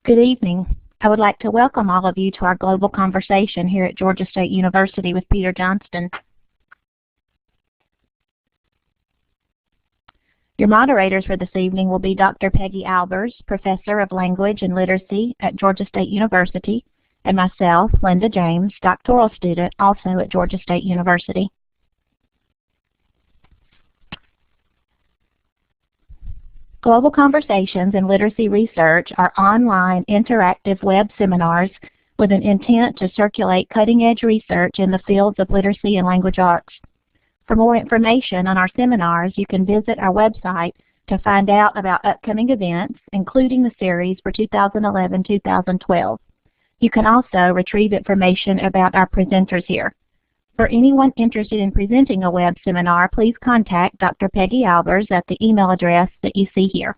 Good evening. I would like to welcome all of you to our global conversation here at Georgia State University with Peter Johnston. Your moderators for this evening will be Dr. Peggy Albers, Professor of Language and Literacy at Georgia State University, and myself, Linda James, doctoral student also at Georgia State University. Global Conversations in Literacy Research are online interactive web seminars with an intent to circulate cutting-edge research in the fields of literacy and language arts. For more information on our seminars, you can visit our website to find out about upcoming events, including the series for 2011-2012. You can also retrieve information about our presenters here. For anyone interested in presenting a web seminar, please contact Dr. Peggy Albers at the email address that you see here.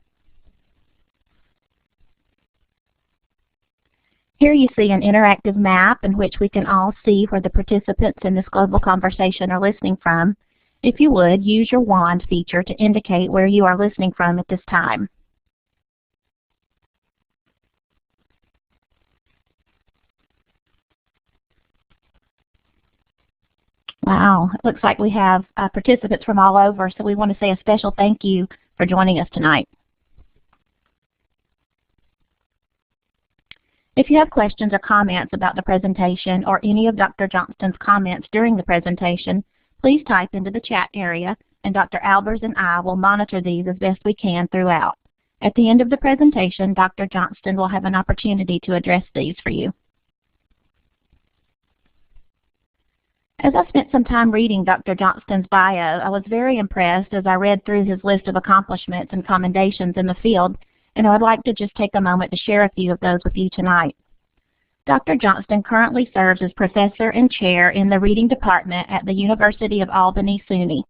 Here you see an interactive map in which we can all see where the participants in this global conversation are listening from. If you would, use your wand feature to indicate where you are listening from at this time. Wow, it looks like we have participants from all over, so we want to say a special thank you for joining us tonight. If you have questions or comments about the presentation or any of Dr. Johnston's comments during the presentation, please type into the chat area, and Dr. Albers and I will monitor these as best we can throughout. At the end of the presentation, Dr. Johnston will have an opportunity to address these for you. As I spent some time reading Dr. Johnston's bio, I was very impressed as I read through his list of accomplishments and commendations in the field, and I would like to just take a moment to share a few of those with you tonight. Dr. Johnston currently serves as professor and chair in the reading department at the University of Albany, SUNY.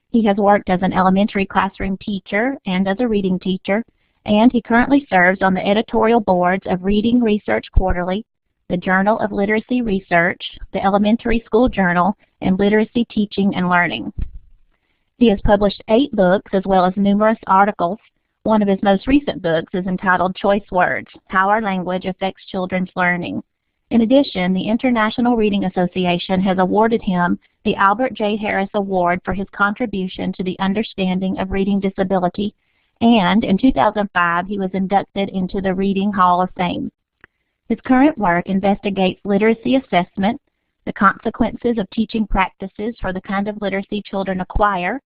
He has worked as an elementary classroom teacher and as a reading teacher, and he currently serves on the editorial boards of Reading Research Quarterly, the Journal of Literacy Research, the Elementary School Journal, and Literacy Teaching and Learning. He has published 8 books as well as numerous articles. One of his most recent books is entitled Choice Words: How Our Language Affects Children's Learning. In addition, the International Reading Association has awarded him the Albert J. Harris Award for his contribution to the understanding of reading disability, and in 2005 he was inducted into the Reading Hall of Fame. His current work investigates literacy assessment, the consequences of teaching practices for the kind of literacy children acquire,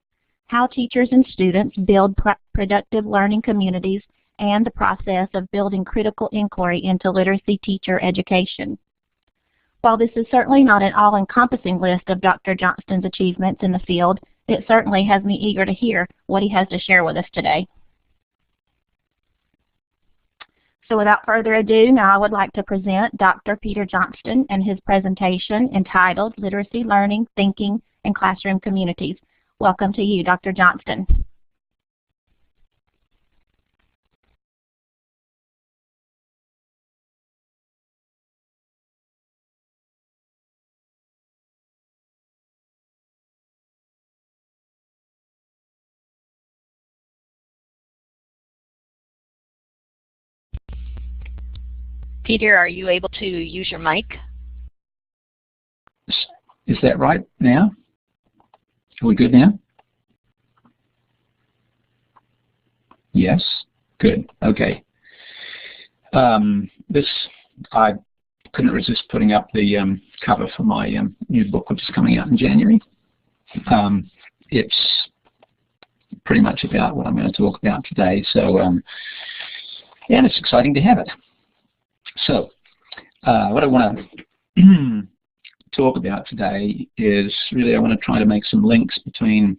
how teachers and students build productive learning communities, and the process of building critical inquiry into literacy teacher education. While this is certainly not an all-encompassing list of Dr. Johnston's achievements in the field, it certainly has me eager to hear what he has to share with us today. So without further ado, now I would like to present Dr. Peter Johnston and his presentation entitled Literacy, Learning, Thinking, and Classroom Communities. Welcome to you, Dr. Johnston. Peter, are you able to use your mic? Is that right now? Are we good now? Yes? Good. Okay. I couldn't resist putting up the cover for my new book, which is coming out in January. It's pretty much about what I'm going to talk about today. So, yeah, it's exciting to have it. So, what I want to talk about today is really I want to try to make some links between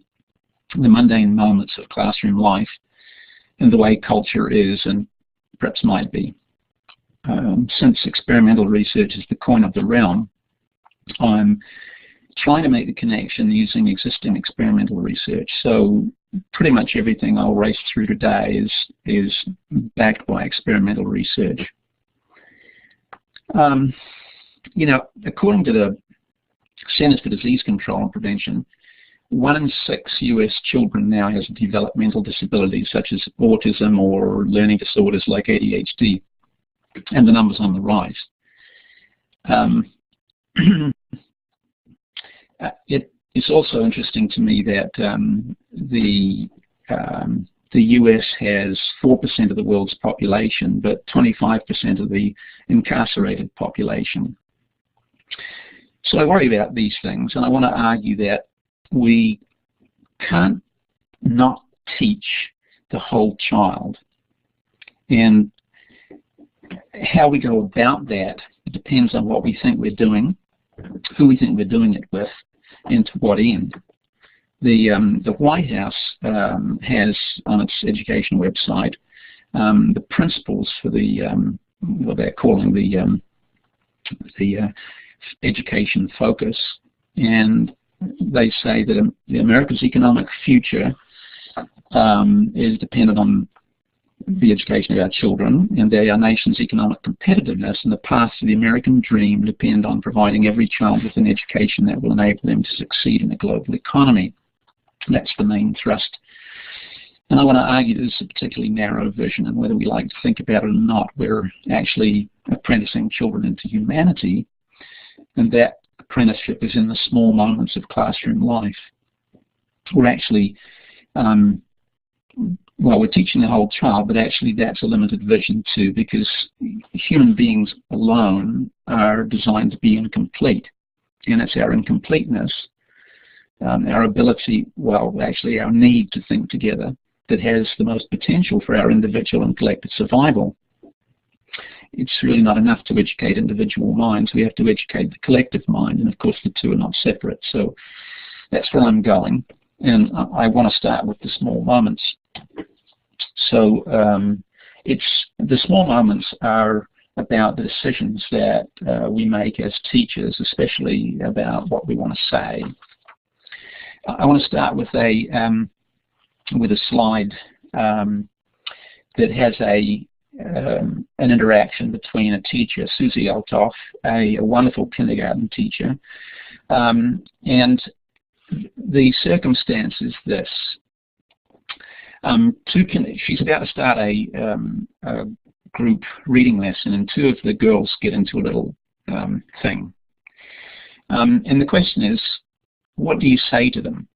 the mundane moments of classroom life and the way culture is and perhaps might be. Since experimental research is the coin of the realm, I'm trying to make the connection using existing experimental research. So pretty much everything I'll race through today is backed by experimental research. You know, according to the Centers for Disease Control and Prevention, 1 in 6 U.S. children now has a developmental disability such as autism or learning disorders like ADHD. and the numbers on the right. It's also interesting to me that the US has 4% of the world's population, but 25% of the incarcerated population. So I worry about these things, and I want to argue that we can't not teach the whole child. And how we go about that depends on what we think we're doing, who we think we're doing it with, and to what end. The White House has on its education website the principles for the what they're calling the education focus, and they say that America's economic future is dependent on the education of our children, and that our nation's economic competitiveness and the path to the American dream depend on providing every child with an education that will enable them to succeed in the global economy. That's the main thrust. And I want to argue that this is a particularly narrow vision, and whether we like to think about it or not, we're actually apprenticing children into humanity, and that apprenticeship is in the small moments of classroom life. We're actually well, we're teaching the whole child, but actually that's a limited vision too, because human beings alone are designed to be incomplete. And it's our incompleteness, our ability, well, actually our need to think together, that has the most potential for our individual and collective survival. It's really not enough to educate individual minds. We have to educate the collective mind, and of course the two are not separate. So that's where I'm going. And I want to start with the small moments. So the small moments are about the decisions that we make as teachers, especially about what we want to say. I want to start with a slide that has an interaction between a teacher, Susie Althoff, a wonderful kindergarten teacher, and the circumstance is this. She's about to start a group reading lesson, and two of the girls get into a little thing. And the question is, what do you say to them?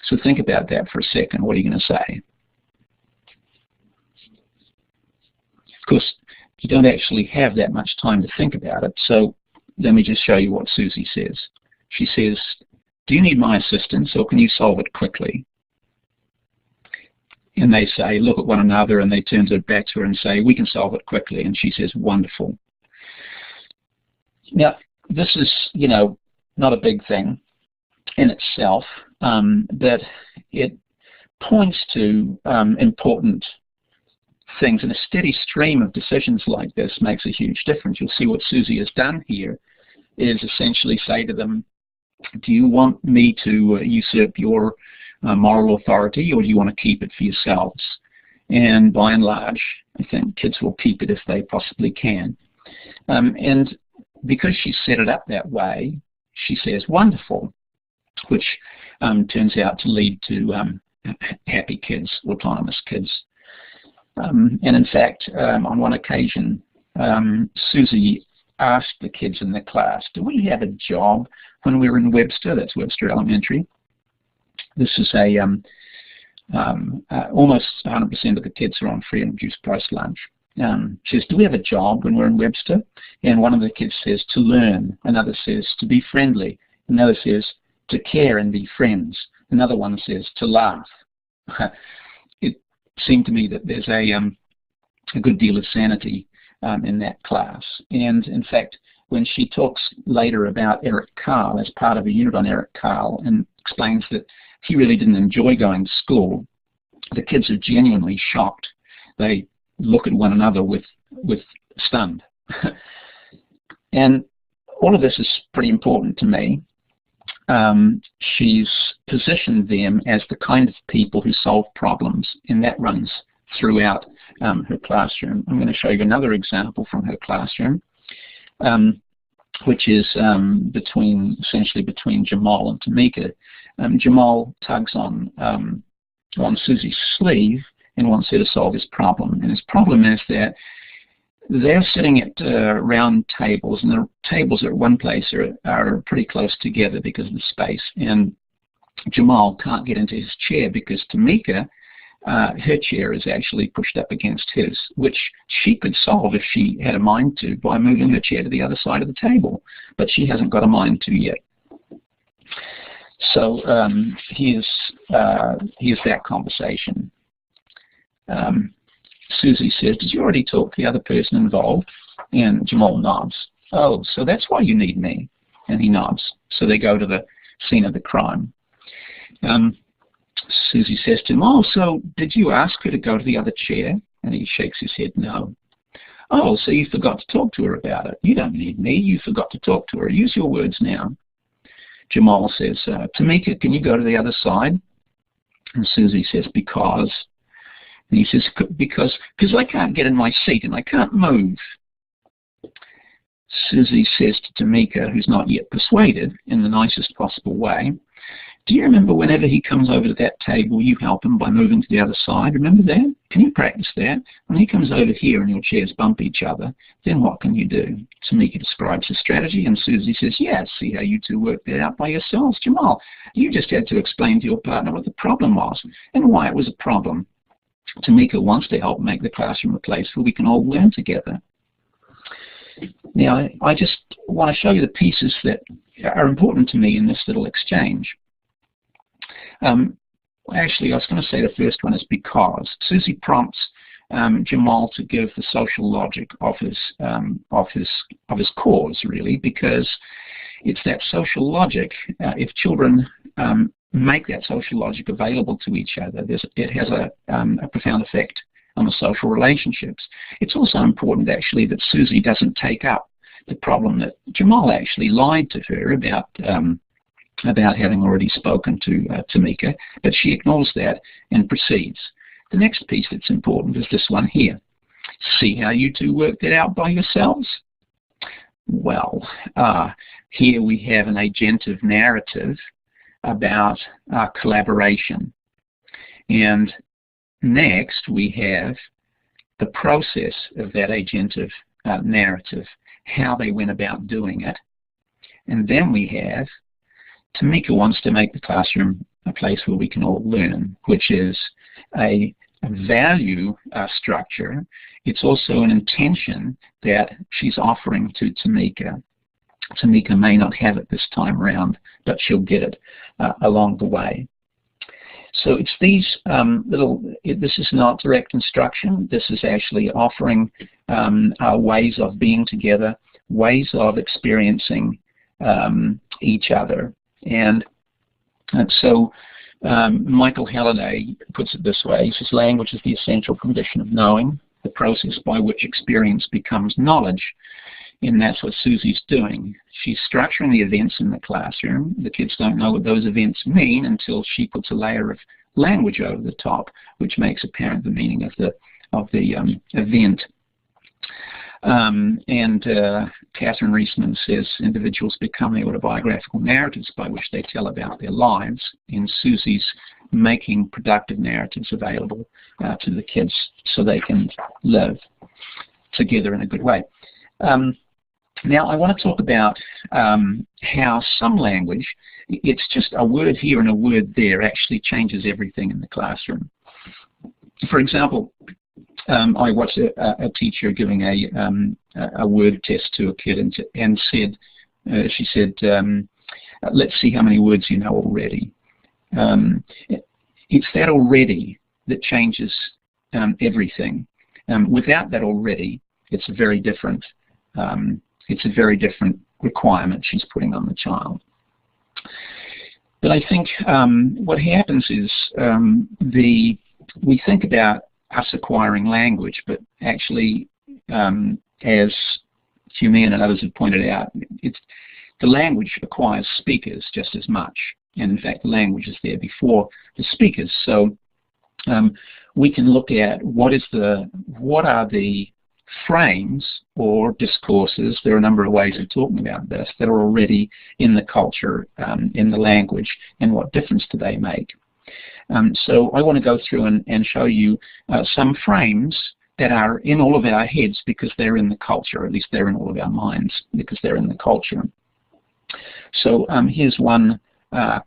So think about that for a second. What are you going to say? Of course, you don't actually have that much time to think about it, so let me just show you what Susie says. She says, "Do you need my assistance, or can you solve it quickly?" And they say, look at one another, and they turn their back to her and say, "We can solve it quickly." And she says, "Wonderful." Now, this is, not a big thing in itself, but it points to important things, and a steady stream of decisions like this makes a huge difference. You'll see what Susie has done here is essentially say to them, do you want me to usurp your moral authority, or do you want to keep it for yourselves? And by and large, I think kids will keep it if they possibly can. And because she set it up that way, she says wonderful, which turns out to lead to happy kids, autonomous kids. And in fact, on one occasion, Susie asked the kids in the class, "Do we have a job when we were in Webster?" That's Webster Elementary. This is almost 100% of the kids are on free and reduced price lunch. She says, "Do we have a job when we're in Webster?" And one of the kids says, "To learn." Another says, "To be friendly." Another says, "To care and be friends." Another one says, "To laugh." It seemed to me that there's a good deal of sanity in that class. And in fact, when she talks later about Eric Carle as part of a unit on Eric Carle and explains that he really didn't enjoy going to school, the kids are genuinely shocked. They look at one another with stunned. And all of this is pretty important to me. She's positioned them as the kind of people who solve problems, and that runs throughout her classroom. I'm going to show you another example from her classroom, which is essentially between Jamal and Tamika. Jamal tugs on Susie's sleeve and wants her to solve his problem. And his problem is that they're sitting at round tables, and the tables at one place are pretty close together because of the space. And Jamal can't get into his chair because Tamika, her chair is actually pushed up against his, which she could solve if she had a mind to by moving her chair to the other side of the table, but she hasn't got a mind to yet. So here's that conversation. Susie says, "Did you already talk to the other person involved?" And Jamal nods. "Oh, so that's why you need me." And he nods. So they go to the scene of the crime. Susie says to him, "Oh, so did you ask her to go to the other chair?" And he shakes his head, "No." "Oh, so you forgot to talk to her about it. You don't need me. You forgot to talk to her. Use your words now." Jamal says, "Tamika, can you go to the other side?" And Susie says, "Because." And he says, because I can't get in my seat and I can't move." Susie says to Tamika, who's not yet persuaded, in the nicest possible way, "Do you remember whenever he comes over to that table, you help him by moving to the other side? Remember that? Can you practice that? When he comes over here and your chairs bump each other, then what can you do?" Tamika describes the strategy, and Susie says, "Yeah, see how you two worked that out by yourselves, Jamal. You just had to explain to your partner what the problem was and why it was a problem. Tamika wants to help make the classroom a place where we can all learn together." Now, I just want to show you the pieces that are important to me in this little exchange. Actually, I was going to say the first one is because. Susie prompts Jamal to give the social logic of his cause, really, because it's that social logic. If children make that social logic available to each other, it has a profound effect on the social relationships. It's also important, actually, that Susie doesn't take up the problem that Jamal actually lied to her about having already spoken to Tamika, but she ignores that and proceeds. The next piece that's important is this one here. "See how you two worked it out by yourselves?" Well, here we have an agentive narrative about collaboration. And next we have the process of that agentive narrative, how they went about doing it. And then we have Tamika wants to make the classroom a place where we can all learn, which is a value structure. It's also an intention that she's offering to Tamika. Tamika may not have it this time around, but she'll get it along the way. So it's these this is not direct instruction. This is actually offering ways of being together, ways of experiencing each other. And so Michael Halliday puts it this way. He says, "Language is the essential condition of knowing, the process by which experience becomes knowledge." And that's what Susie's doing. She's structuring the events in the classroom. The kids don't know what those events mean until she puts a layer of language over the top, which makes apparent the meaning of the event. Catherine Reisman says individuals become the autobiographical narratives by which they tell about their lives, and Susie's making productive narratives available to the kids so they can live together in a good way. Now I want to talk about how some language, it's just a word here and a word there, actually changes everything in the classroom. For example, I watched a teacher giving a word test to a kid and said, she said, "Let's see how many words you know already." It's that already that changes everything. Without that already, it's a very different requirement she's putting on the child. But I think what happens is we think about us acquiring language, but actually, as Cambourne and others have pointed out, the language acquires speakers just as much, and in fact the language is there before the speakers. So we can look at what are the frames or discourses, there are a number of ways of talking about this, that are already in the culture, in the language, and what difference do they make. So I want to go through and show you some frames that are in all of our heads because they're in the culture, or at least they're in all of our minds because they're in the culture. So here's one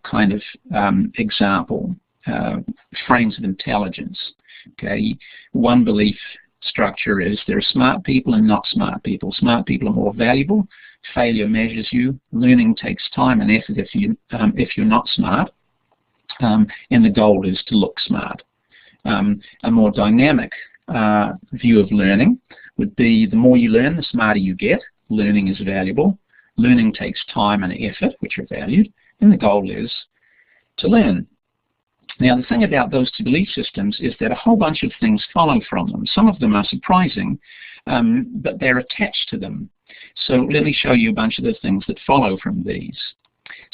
kind of example, frames of intelligence. Okay, one belief structure is there are smart people and not smart people. Smart people are more valuable. Failure measures you. Learning takes time and effort if you're not smart. And the goal is to look smart. A more dynamic view of learning would be the more you learn, the smarter you get. Learning is valuable. Learning takes time and effort, which are valued, and the goal is to learn. Now, the thing about those two belief systems is that a whole bunch of things follow from them. Some of them are surprising, but they're attached to them. So let me show you a bunch of the things that follow from these.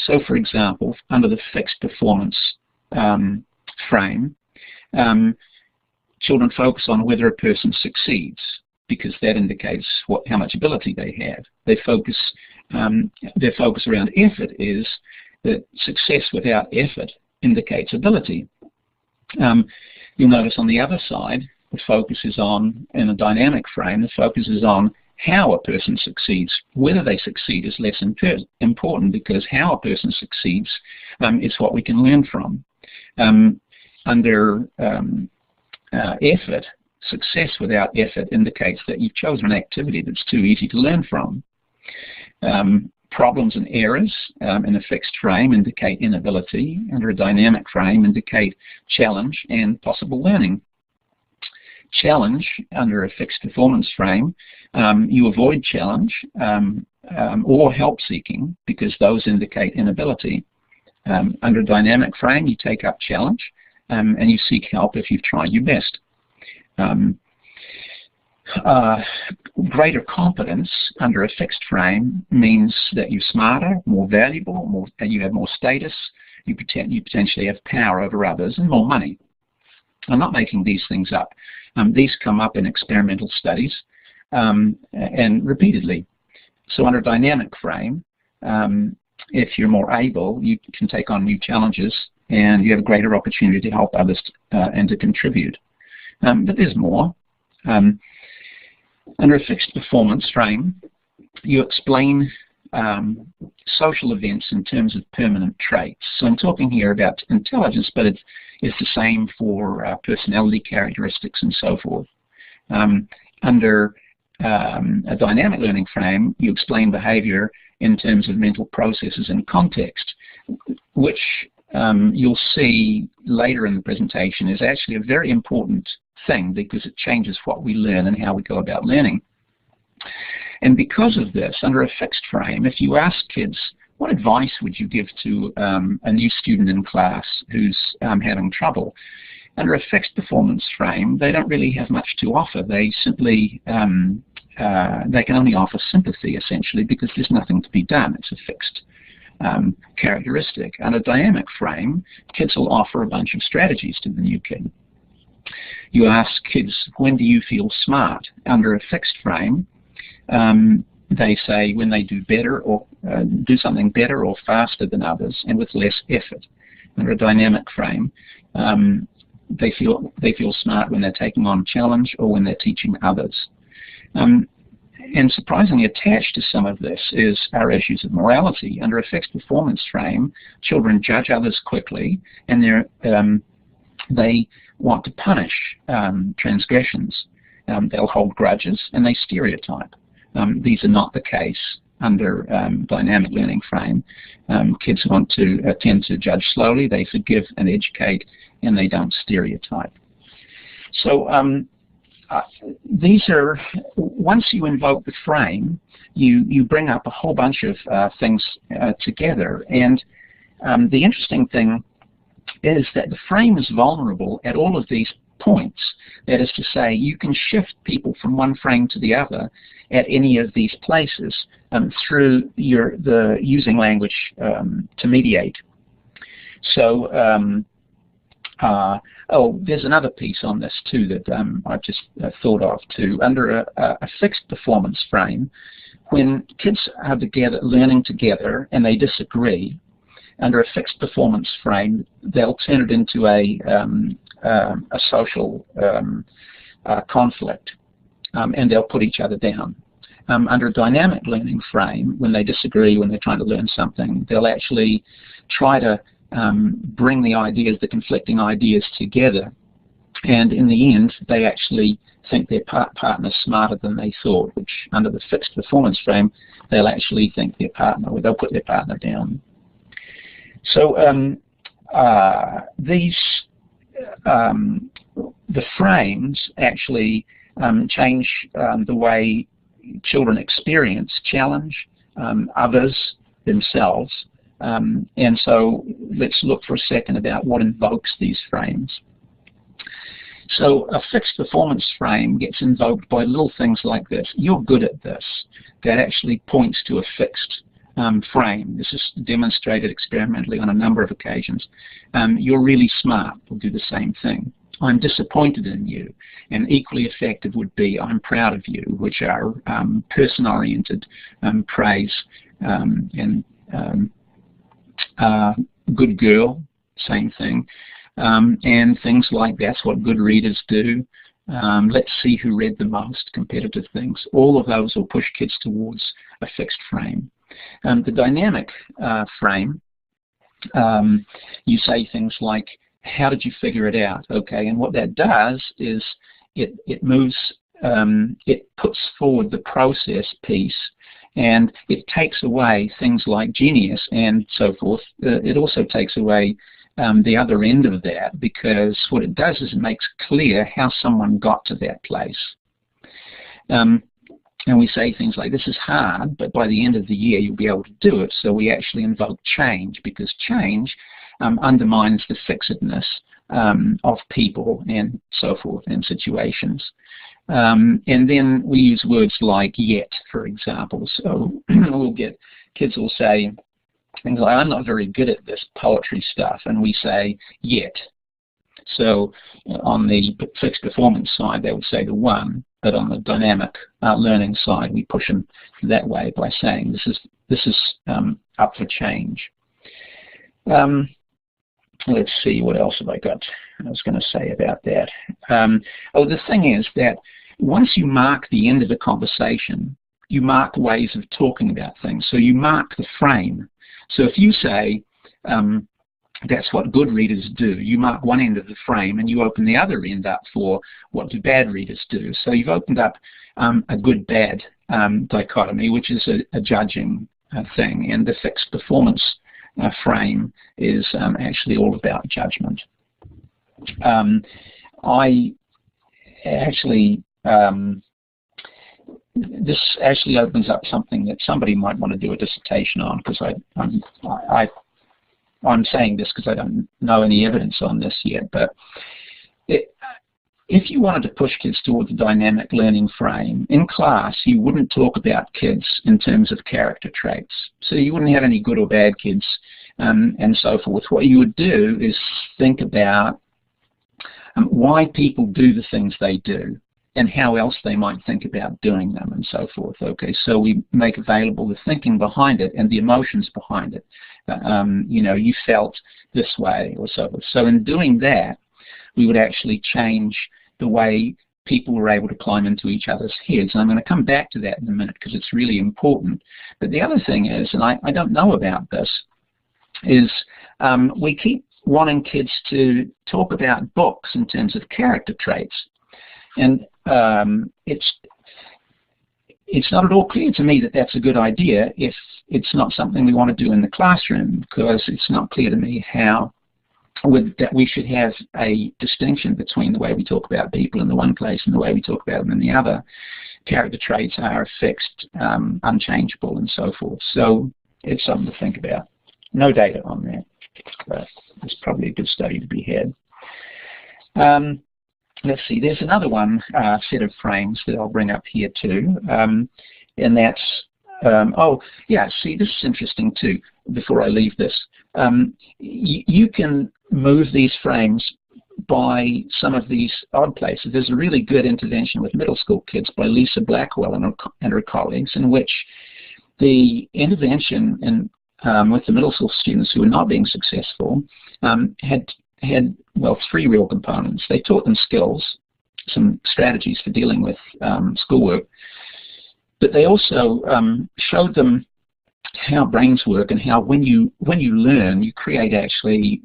So, for example, under the fixed performance frame, children focus on whether a person succeeds because that indicates how much ability they have. Their focus around effort is that success without effort indicates ability. You'll notice on the other side, the focus is on, in a dynamic frame, the focus is on how a person succeeds. Whether they succeed is less important because how a person succeeds is what we can learn from. Under effort, success without effort indicates that you've chosen an activity that's too easy to learn from. Problems and errors in a fixed frame indicate inability. Under a dynamic frame indicate challenge and possible learning. Challenge, under a fixed performance frame, you avoid challenge or help seeking because those indicate inability. Under a dynamic frame, you take up challenge and you seek help if you've tried your best. Greater competence under a fixed frame means that you're smarter, more valuable, you have more status, you potentially have power over others and more money. I'm not making these things up. These come up in experimental studies and repeatedly. So under a dynamic frame, if you're more able, you can take on new challenges and you have a greater opportunity to help others and to contribute. But there's more. Under a fixed performance frame, you explain social events in terms of permanent traits. So I'm talking here about intelligence, but it's the same for personality characteristics and so forth. Under a dynamic learning frame, you explain behavior in terms of mental processes and context, which you'll see later in the presentation is actually a very important thing because it changes what we learn and how we go about learning. And because of this, under a fixed frame, if you ask kids, what advice would you give to a new student in class who's having trouble? Under a fixed performance frame, they don't really have much to offer. They simply, they can only offer sympathy, essentially, because there's nothing to be done. It's a fixed characteristic. Under a dynamic frame, kids will offer a bunch of strategies to the new kid. You ask kids, when do you feel smart? Under a fixed frame, they say when they do better or do something better or faster than others and with less effort. Under a dynamic frame, they feel smart when they're taking on challenge or when they're teaching others. And surprisingly attached to some of this is our issues of morality. Under a fixed performance frame, children judge others quickly and they want to punish transgressions. They'll hold grudges and they stereotype. These are not the case under dynamic learning frame. Kids tend to judge slowly, they forgive and educate, and they don't stereotype. So these are, once you invoke the frame, you bring up a whole bunch of things together. And the interesting thing is that the frame is vulnerable at all of these points. That is to say, you can shift people from one frame to the other at any of these places through the using language to mediate. So, there's another piece on this too that I've just thought of too. Under a fixed performance frame, when kids are together, learning together, and they disagree, under a fixed performance frame, they'll turn it into a social conflict, and they'll put each other down. Under a dynamic learning frame, when they disagree, when they're trying to learn something, they'll actually try to bring the conflicting ideas together, and in the end, they actually think their partner's smarter than they thought, which under the fixed performance frame, they'll actually think they'll put their partner down. So the frames actually change the way children experience challenge, others, themselves, and so let's look for a second about what invokes these frames. So a fixed performance frame gets invoked by little things like this. You're good at this. That actually points to a fixed frame. This is demonstrated experimentally on a number of occasions. You're really smart. We'll do the same thing. I'm disappointed in you. And equally effective would be I'm proud of you, which are person-oriented praise, and good girl, same thing. And things like that's what good readers do. Let's see who read the most, competitive things. All of those will push kids towards a fixed frame. The dynamic frame, you say things like, how did you figure it out? Okay, and what that does is it moves, it puts forward the process piece, and it takes away things like genius and so forth. It also takes away the other end of that, because what it does is it makes clear how someone got to that place. And we say things like, this is hard, but by the end of the year you'll be able to do it. So we actually invoke change, because change undermines the fixedness of people and so forth and situations. And then we use words like yet, for example. So kids will say things like, I'm not very good at this poetry stuff, and we say yet. So on the fixed performance side, they would say the one, but on the dynamic learning side, we push them that way by saying this is up for change. Let's see, what else have I got I was going to say about that. The thing is that once you mark the end of the conversation, you mark ways of talking about things. So you mark the frame. So if you say, that's what good readers do, you mark one end of the frame and you open the other end up for what do bad readers do. So you've opened up a good-bad dichotomy, which is a judging thing, and the fixed performance frame is actually all about judgment. This actually opens up something that somebody might want to do a dissertation on, because I'm saying this because I don't know any evidence on this yet, but if you wanted to push kids towards a dynamic learning frame, in class you wouldn't talk about kids in terms of character traits. So you wouldn't have any good or bad kids and so forth. What you would do is think about why people do the things they do and how else they might think about doing them and so forth. Okay, so we make available the thinking behind it and the emotions behind it. You felt this way or so forth. So in doing that, we would actually change the way people were able to climb into each other's heads. And I'm going to come back to that in a minute because it's really important. But the other thing is, and I don't know about this, is we keep wanting kids to talk about books in terms of character traits. And it's not at all clear to me that that's a good idea if it's not something we want to do in the classroom, because it's not clear to me how that we should have a distinction between the way we talk about people in the one place and the way we talk about them in the other. Character traits are fixed, unchangeable, and so forth. So it's something to think about. No data on that, but it's probably a good study to be had. Let's see, there's another one set of frames that I'll bring up here too, and that's, see, this is interesting too, before I leave this. You can move these frames by some of these odd places. There's a really good intervention with middle school kids by Lisa Blackwell and her colleagues, in which the intervention with the middle school students who were not being successful had three real components. They taught them skills. some strategies for dealing with schoolwork. But they also showed them how brains work and how when you learn, you create actually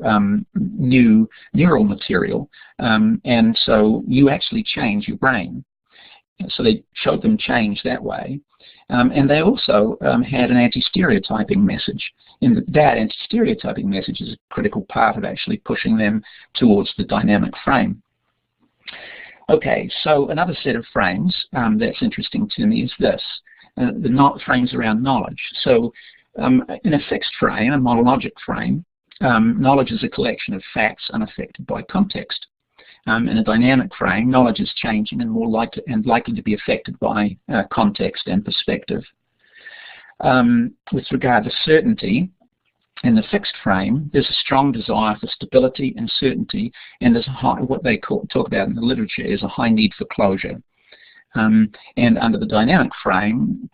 new neural material, and so you actually change your brain. So they showed them change that way. And they also had an anti-stereotyping message. And that anti-stereotyping message is a critical part of actually pushing them towards the dynamic frame. Okay, so another set of frames that's interesting to me is this, the frames around knowledge. So in a fixed frame, a monologic frame, knowledge is a collection of facts unaffected by context. In a dynamic frame, knowledge is changing and more likely to be affected by context and perspective. With regard to certainty, in the fixed frame, there's a strong desire for stability and certainty, and there's what they talk about in the literature is a high need for closure. And under the dynamic frame,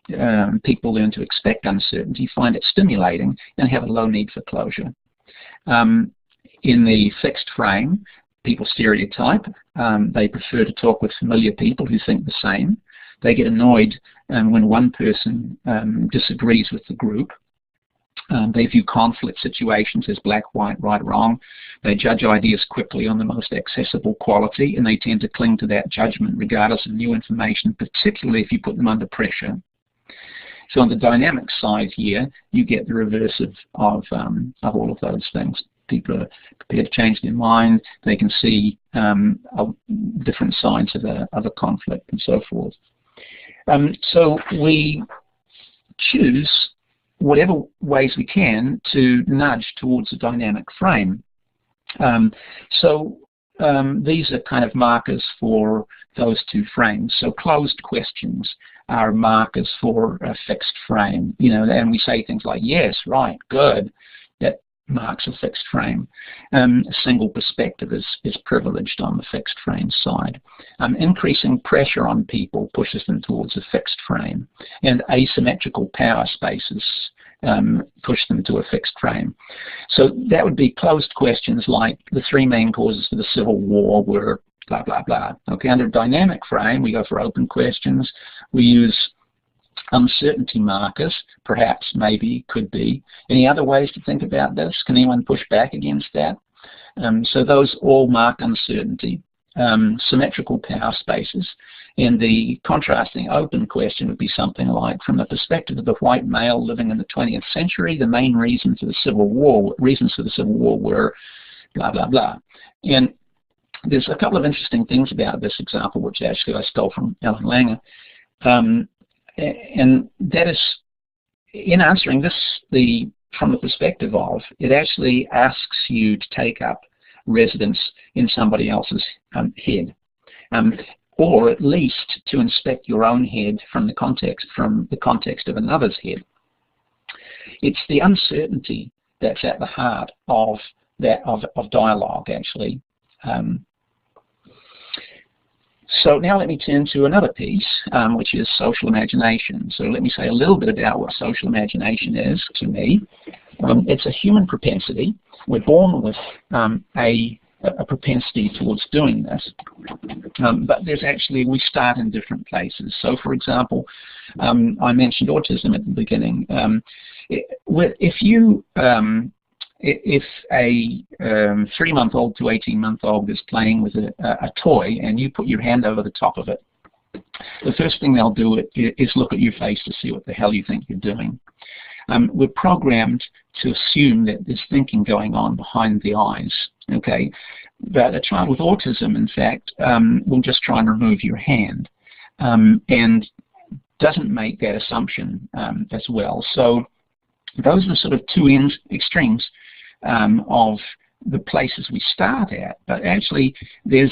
people learn to expect uncertainty, find it stimulating, and have a low need for closure. In the fixed frame, people stereotype. They prefer to talk with familiar people who think the same. They get annoyed when one person disagrees with the group. They view conflict situations as black, white, right, wrong. They judge ideas quickly on the most accessible quality, and they tend to cling to that judgment regardless of new information, particularly if you put them under pressure. So on the dynamic side here, you get the reverse of all of those things. People are prepared to change their mind. They can see different sides of a conflict and so forth. So we choose whatever ways we can to nudge towards a dynamic frame. These are kind of markers for those two frames. So closed questions are markers for a fixed frame. And we say things like, yes, right, good. That marks a fixed frame. A single perspective is privileged on the fixed frame side. Increasing pressure on people pushes them towards a fixed frame, and asymmetrical power spaces push them to a fixed frame. So that would be closed questions like the three main causes for the Civil War were blah, blah, blah. Okay, under a dynamic frame, we go for open questions. We use uncertainty markers, perhaps, maybe, could be. Any other ways to think about this? Can anyone push back against that? So those all mark uncertainty. Symmetrical power spaces. And the contrasting open question would be something like, from the perspective of the white male living in the 20th century, the main reasons for the Civil War were blah, blah, blah. And there's a couple of interesting things about this example, which actually I stole from Ellen Langer. And that is, in answering this, from the perspective of, it actually asks you to take up residence in somebody else's head, or at least to inspect your own head from the context of another's head. It's the uncertainty that's at the heart of dialogue, actually. So now let me turn to another piece, which is social imagination. So let me say a little bit about what social imagination is to me. It's a human propensity. We're born with a propensity towards doing this, but there's actually, we start in different places. So for example, I mentioned autism at the beginning. If a 3-month-old to 18-month-old is playing with a toy and you put your hand over the top of it, the first thing they'll do is look at your face to see what the hell you think you're doing. We're programmed to assume that there's thinking going on behind the eyes, okay? But a child with autism, in fact, will just try and remove your hand and doesn't make that assumption as well. So those are sort of two extremes of the places we start at, but actually there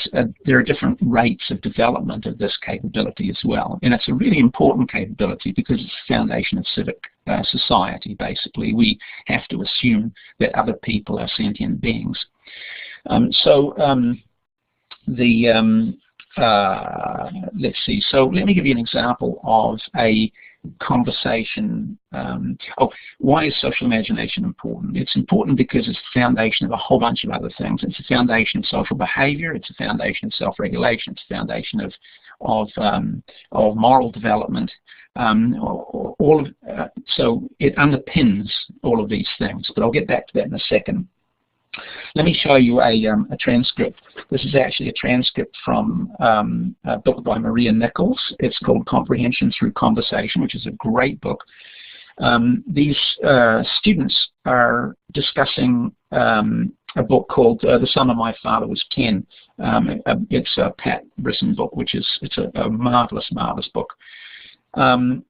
are different rates of development of this capability as well, and it's a really important capability because it's the foundation of civic society. Basically, we have to assume that other people are sentient beings. Let's see. So let me give you an example of a conversation. Why is social imagination important? It's important because it's the foundation of a whole bunch of other things. It's a foundation of social behavior. It's a foundation of self-regulation. It's a foundation of moral development. So it underpins all of these things. But I'll get back to that in a second. Let me show you a transcript. This is actually a transcript from a book by Maria Nichols. It's called Comprehension Through Conversation, which is a great book. These students are discussing a book called The Summer My Father Was 10. It's a Pat Brisson book, which is a marvelous, marvelous book. For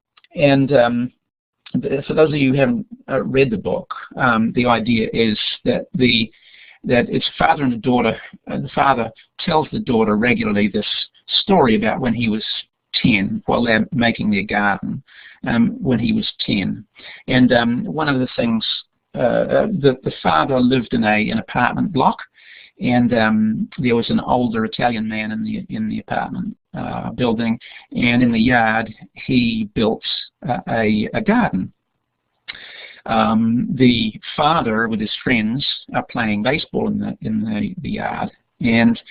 those of you who haven't read the book, the idea is that it's a father and a daughter. The father tells the daughter regularly this story about when he was 10, while they're making their garden, when he was 10. And one of the things, the father lived in an apartment block, and there was an older Italian man in the apartment building, and in the yard he built a garden. The father with his friends are playing baseball in the yard, and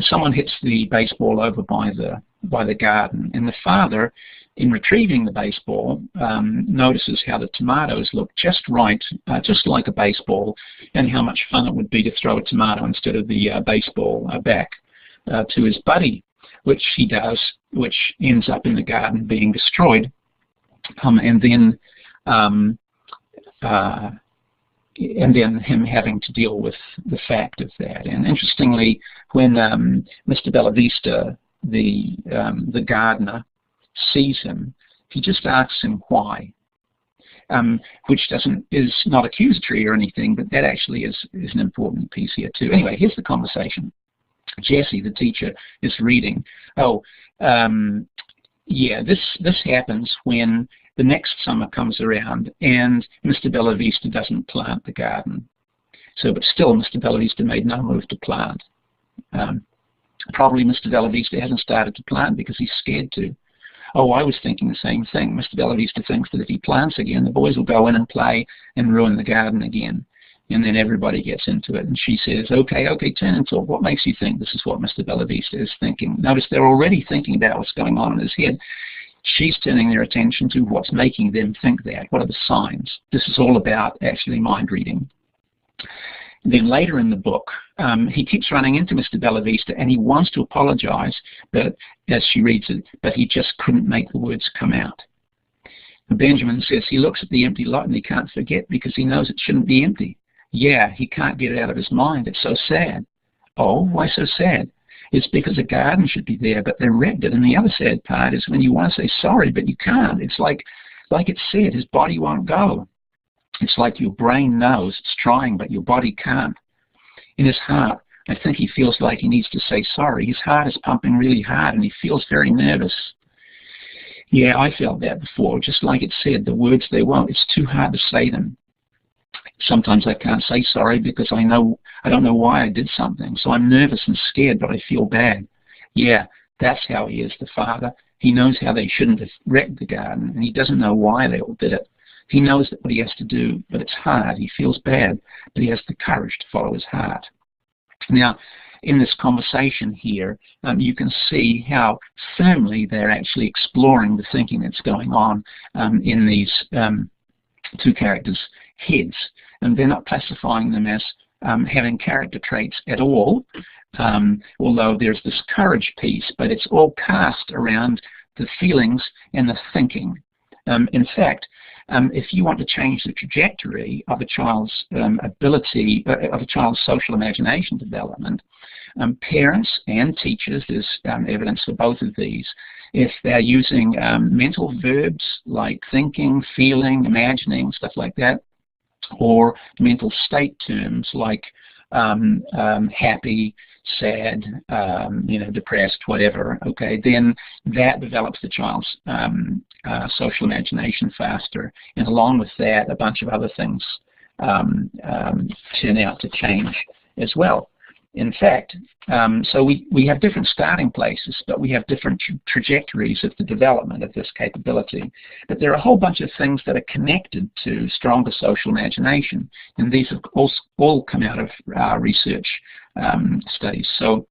someone hits the baseball over by the garden, and the father, in retrieving the baseball, notices how the tomatoes look just right, just like a baseball, and how much fun it would be to throw a tomato instead of the baseball back to his buddy, which he does, which ends up in the garden being destroyed, and then him having to deal with the fact of that. And interestingly, when Mr. Bellavista, the gardener, sees him, he just asks him why, which is not accusatory or anything, but that actually is an important piece here too. Anyway, here's the conversation. Jessie, the teacher, is reading. Yeah, this happens when the next summer comes around and Mr. Bellavista doesn't plant the garden. But still, Mr. Bellavista made no move to plant. Probably Mr. Bellavista hasn't started to plant because he's scared to. Oh, I was thinking the same thing. Mr. Bellavista thinks that if he plants again, the boys will go in and play and ruin the garden again. And then everybody gets into it. And she says, okay, turn and talk. What makes you think this is what Mr. Bellavista is thinking? Notice they're already thinking about what's going on in his head. She's turning their attention to what's making them think that. What are the signs? This is all about actually mind reading. Then later in the book, he keeps running into Mr. Bellavista and he wants to apologize, but as she reads it, but he just couldn't make the words come out. And Benjamin says he looks at the empty lot and he can't forget because he knows it shouldn't be empty. Yeah, he can't get it out of his mind. It's so sad. Oh, why so sad? It's because a garden should be there, but they wrecked it. And the other sad part is when you want to say sorry, but you can't. It's like it said, his body won't go. It's like your brain knows it's trying, but your body can't. In his heart, I think he feels like he needs to say sorry. His heart is pumping really hard, and he feels very nervous. Yeah, I felt that before. Just like it said, the words they won't. It's too hard to say them. Sometimes I can't say sorry because I don't know why I did something. So I'm nervous and scared, but I feel bad. Yeah, that's how he is, the father. He knows how they shouldn't have wrecked the garden, and he doesn't know why they all did it. He knows what he has to do, but it's hard. He feels bad, but he has the courage to follow his heart. Now, in this conversation here, you can see how firmly they're actually exploring the thinking that's going on in these two characters' heads. And they're not classifying them as having character traits at all, although there's this courage piece, but it's all cast around the feelings and the thinking. In fact, if you want to change the trajectory of a child's ability, of a child's social imagination development, parents and teachers, there's evidence for both of these, if they're using mental verbs like thinking, feeling, imagining, stuff like that, or mental state terms like happy, sad, depressed, whatever, okay, then that develops the child's social imagination faster. And along with that, a bunch of other things turn out to change as well. In fact, so we have different starting places, but we have different trajectories of the development of this capability. But there are a whole bunch of things that are connected to stronger social imagination, and these have all come out of research studies. So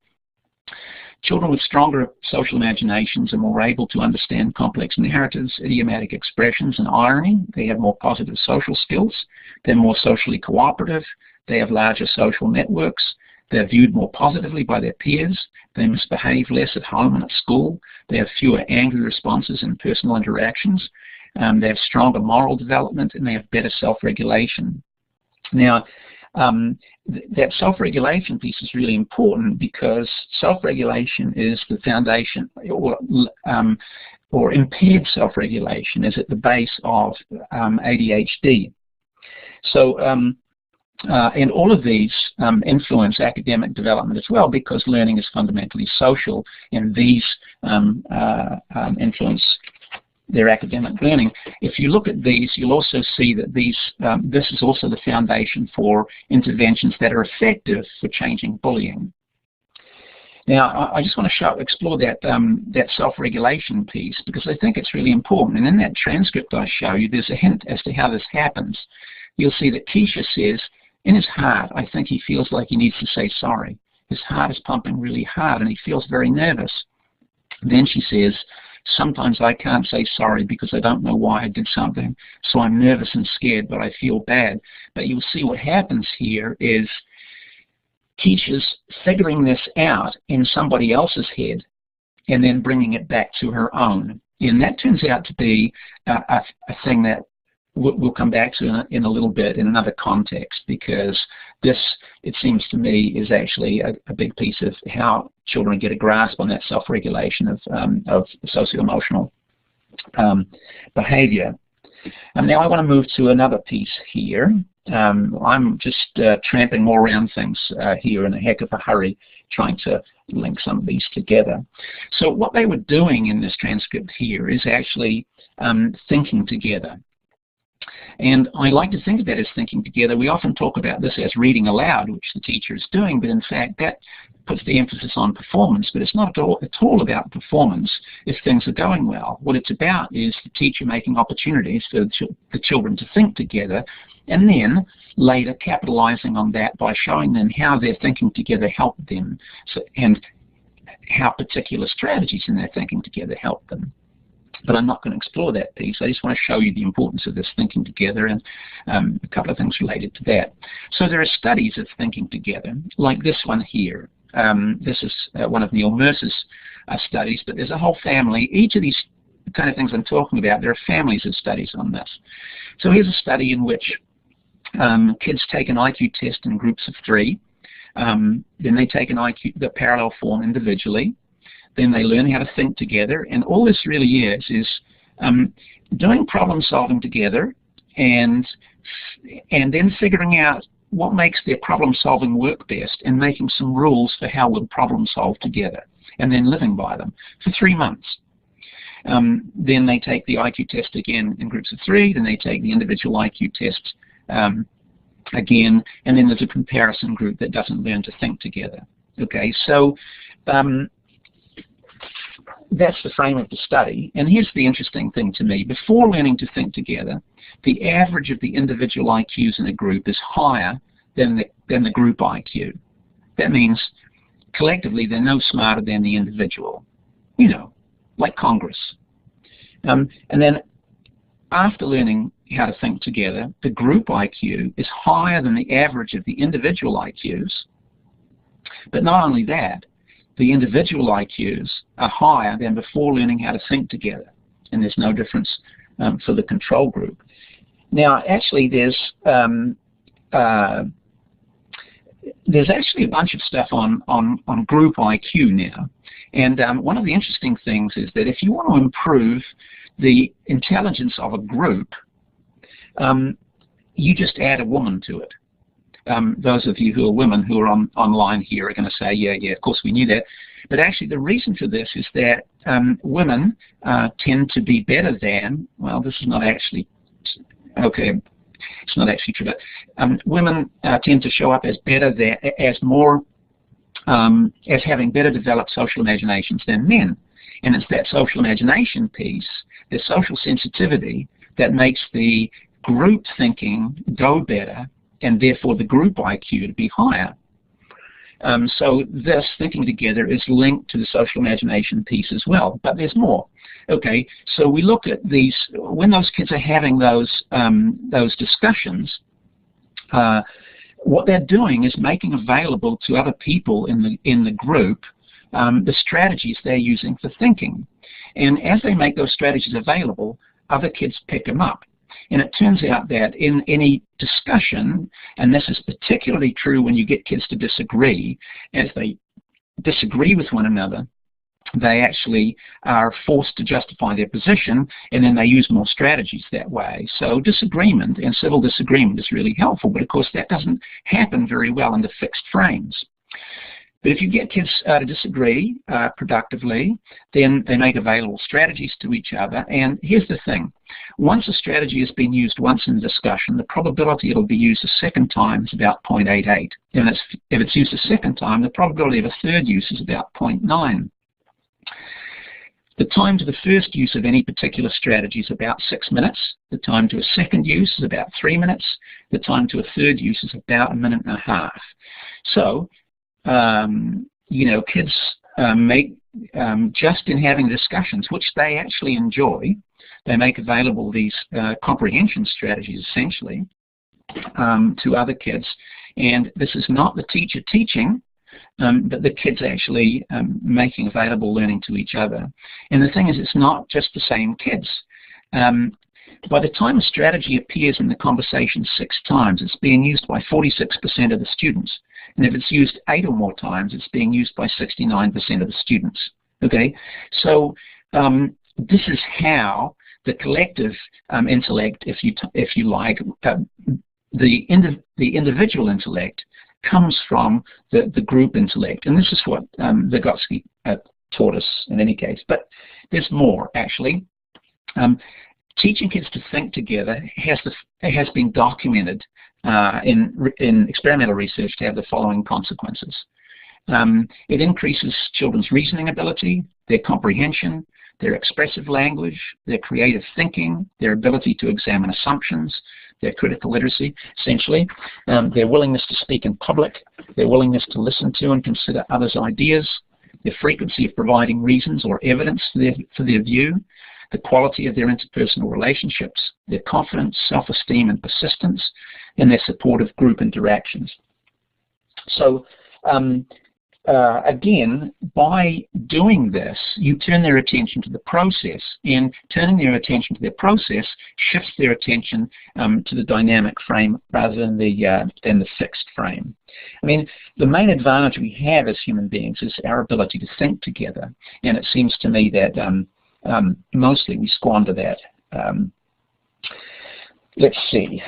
children with stronger social imaginations are more able to understand complex narratives, idiomatic expressions, and irony. They have more positive social skills. They're more socially cooperative. They have larger social networks. They're viewed more positively by their peers. They misbehave less at home and at school. They have fewer angry responses in personal interactions. They have stronger moral development, and they have better self-regulation. Now, that self-regulation piece is really important because self-regulation is the foundation, or impaired self-regulation is at the base of ADHD. So, and all of these influence academic development as well, because learning is fundamentally social, and these influence their academic learning. If you look at these, you'll also see that this is also the foundation for interventions that are effective for changing bullying. Now, I just want to explore that self-regulation piece, because I think it's really important. And in that transcript I show you, there's a hint as to how this happens. You'll see that Keisha says, in his heart, I think he feels like he needs to say sorry. His heart is pumping really hard, and he feels very nervous. Then she says, sometimes I can't say sorry because I don't know why I did something, so I'm nervous and scared, but I feel bad. But you'll see what happens here is Keisha's figuring this out in somebody else's head and then bringing it back to her own. And that turns out to be a thing that we'll come back to in a little bit in another context, because this, it seems to me, is actually a big piece of how children get a grasp on that self-regulation of socio-emotional behavior. Now I want to move to another piece here. I'm just tramping more around things here in a heck of a hurry, trying to link some of these together. So what they were doing in this transcript here is actually thinking together. And I like to think of that as thinking together. We often talk about this as reading aloud, which the teacher is doing, but in fact that puts the emphasis on performance, but it's not at all about performance if things are going well. What it's about is the teacher making opportunities for the children to think together, and then later capitalizing on that by showing them how their thinking together helped them, and how particular strategies in their thinking together help them. But I'm not going to explore that piece. I just want to show you the importance of this thinking together, and a couple of things related to that. So there are studies of thinking together, like this one here. This is one of Neil Mercer's studies, but there's a whole family. Each of these kind of things I'm talking about, there are families of studies on this. So here's a study in which kids take an IQ test in groups of 3. Then they take the parallel form individually. Then they learn how to think together, and all this really is doing problem solving together, and then figuring out what makes their problem solving work best, and making some rules for how we'll problem solve together, and then living by them for 3 months. Then they take the IQ test again in groups of 3, then they take the individual IQ test again, and then there's a comparison group that doesn't learn to think together. Okay, so that's the frame of the study. And here's the interesting thing to me. Before learning to think together, the average of the individual IQs in a group is higher than the group IQ. That means collectively they're no smarter than the individual, you know, like Congress. And then after learning how to think together, the group IQ is higher than the average of the individual IQs. But not only that, the individual IQs are higher than before learning how to think together, and there's no difference for the control group. Now, actually, there's actually a bunch of stuff on group IQ now, and one of the interesting things is that if you want to improve the intelligence of a group, you just add a woman to it. Those of you who are women who are online here are going to say, yeah, of course we knew that. But actually the reason for this is that women tend to be better than, well, this is not actually, okay, it's not actually true, but women tend to show up as better than, as more as having better developed social imaginations than men. And it's that social imagination piece, the social sensitivity, that makes the group thinking go better, and therefore the group IQ to be higher. So this thinking together is linked to the social imagination piece as well, but there's more. Okay, so we look at these, when those kids are having those discussions, what they're doing is making available to other people in the group the strategies they're using for thinking. And as they make those strategies available, other kids pick them up. And it turns out that in any discussion, and this is particularly true when you get kids to disagree, as they disagree with one another, they actually are forced to justify their position, and then they use more strategies that way. So disagreement and civil disagreement is really helpful, but of course that doesn't happen very well under fixed frames. But if you get kids to disagree productively, then they make available strategies to each other. And here's the thing. Once a strategy has been used once in a discussion, the probability it'll be used a second time is about 0.88. And if it's used a second time, the probability of a third use is about 0.9. The time to the first use of any particular strategy is about 6 minutes. The time to a second use is about 3 minutes. The time to a third use is about 1.5 minutes. So, you know, kids make, just in having discussions, which they actually enjoy, they make available these comprehension strategies, essentially, to other kids. And this is not the teacher teaching, but the kids actually making available learning to each other. And the thing is, it's not just the same kids. By the time a strategy appears in the conversation 6 times, it's being used by 46% of the students. And if it's used 8 or more times, it's being used by 69% of the students. Okay, so this is how the collective intellect, if you like, the individual intellect comes from the group intellect, and this is what Vygotsky taught us in any case. But there's more actually. Teaching kids to think together has been documented in experimental research to have the following consequences. It increases children's reasoning ability, their comprehension, their expressive language, their creative thinking, their ability to examine assumptions, their critical literacy, essentially, their willingness to speak in public, their willingness to listen to and consider others' ideas, their frequency of providing reasons or evidence for their view, the quality of their interpersonal relationships, their confidence, self-esteem, and persistence, and their supportive group interactions. So, again, by doing this, you turn their attention to the process, and turning their attention to their process shifts their attention to the dynamic frame rather than the fixed frame. I mean, the main advantage we have as human beings is our ability to think together, and it seems to me that mostly we squander that. Let's see.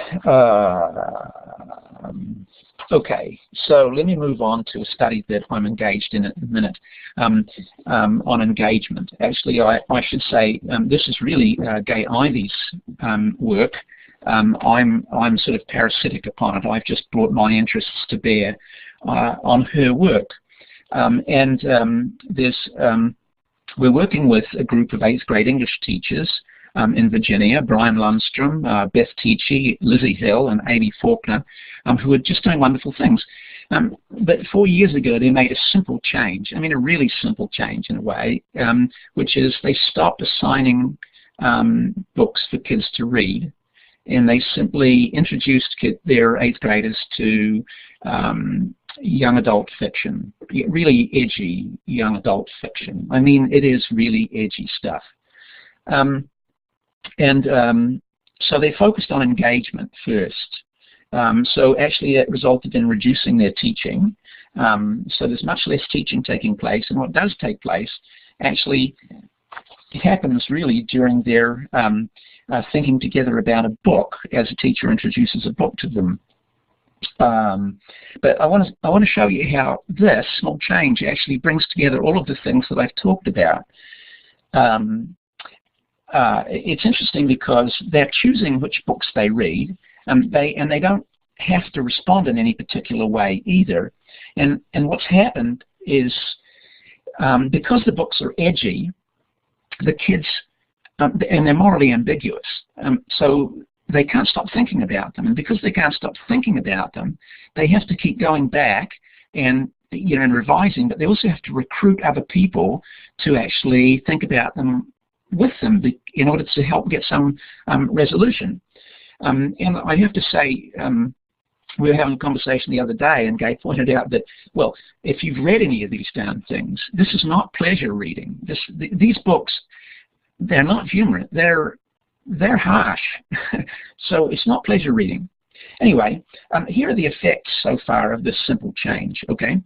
Okay, so let me move on to a study that I'm engaged in at the minute on engagement. Actually, I should say this is really Gay Ivy's work. I'm sort of parasitic upon it. I've just brought my interests to bear on her work. We're working with a group of 8th grade English teachers in Virginia, Brian Lundstrom, Beth Tichy, Lizzie Hill, and Amy Faulkner, who are just doing wonderful things. But 4 years ago, they made a simple change, I mean a really simple change in a way, which is they stopped assigning books for kids to read, and they simply introduced their 8th graders to young adult fiction, really edgy young adult fiction. I mean, it is really edgy stuff. So they focused on engagement first. So actually it resulted in reducing their teaching. So there's much less teaching taking place, and what does take place actually happens really during their thinking together about a book as a teacher introduces a book to them. But I want to show you how this small change actually brings together all of the things that I've talked about. It's interesting because they're choosing which books they read, and they don't have to respond in any particular way either. And what's happened is because the books are edgy, the kids, and they're morally ambiguous, so they can't stop thinking about them. And because they can't stop thinking about them, they have to keep going back and and revising, but they also have to recruit other people to actually think about them with them in order to help get some resolution. And I have to say, we were having a conversation the other day, and Gay pointed out that, well, if you've read any of these damn things, this is not pleasure reading. These books, they're not humorous. They're harsh. So it's not pleasure reading. Anyway, here are the effects so far of this simple change. Okay,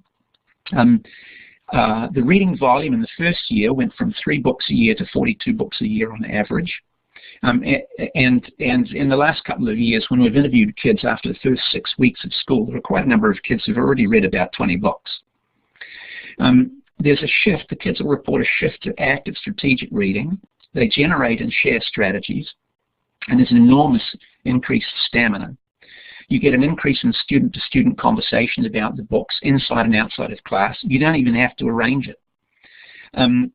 the reading volume in the first year went from 3 books a year to 42 books a year on average. And in the last couple of years, when we've interviewed kids after the first 6 weeks of school, there are quite a number of kids who've already read about 20 books. There's a shift. The kids will report a shift to active strategic reading. They generate and share strategies, and there's an enormous increased stamina. You get an increase in student-to-student conversations about the books inside and outside of class. You don't even have to arrange it. I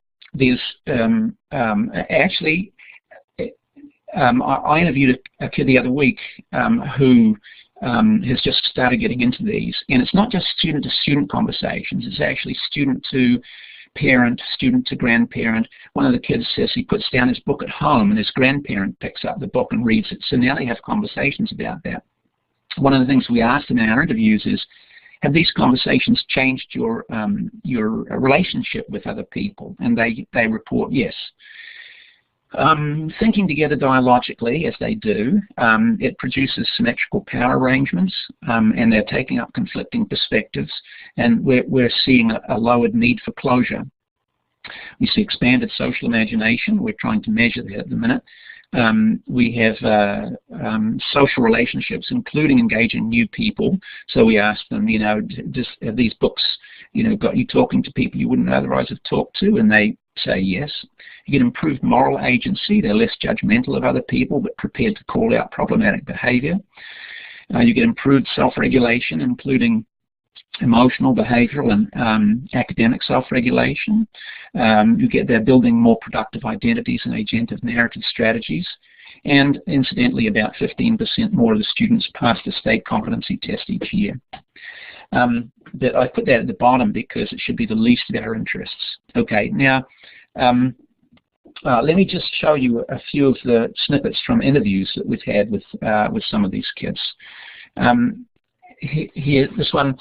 interviewed a kid the other week who has just started getting into these, and it's not just student-to-student conversations. It's actually student-to-parent, student-to-grandparent. One of the kids says he puts down his book at home, and his grandparent picks up the book and reads it. So now they have conversations about that. One of the things we asked in our interviews is, have these conversations changed your relationship with other people? And they report yes. Thinking together dialogically, as they do, it produces symmetrical power arrangements, and they're taking up conflicting perspectives, and we're seeing a lowered need for closure. We see expanded social imagination. We're trying to measure that at the minute. We have social relationships, including engaging new people. So we ask them, have these books, got you talking to people you wouldn't otherwise have talked to? And they say yes. You get improved moral agency. They're less judgmental of other people, but prepared to call out problematic behavior. You get improved self-regulation, including emotional, behavioral, and academic self-regulation. They're building more productive identities and agentive narrative strategies. And incidentally, about 15% more of the students pass the state competency test each year. But I put that at the bottom because it should be the least of our interests. Okay, now let me just show you a few of the snippets from interviews that we've had with some of these kids. Here, this one,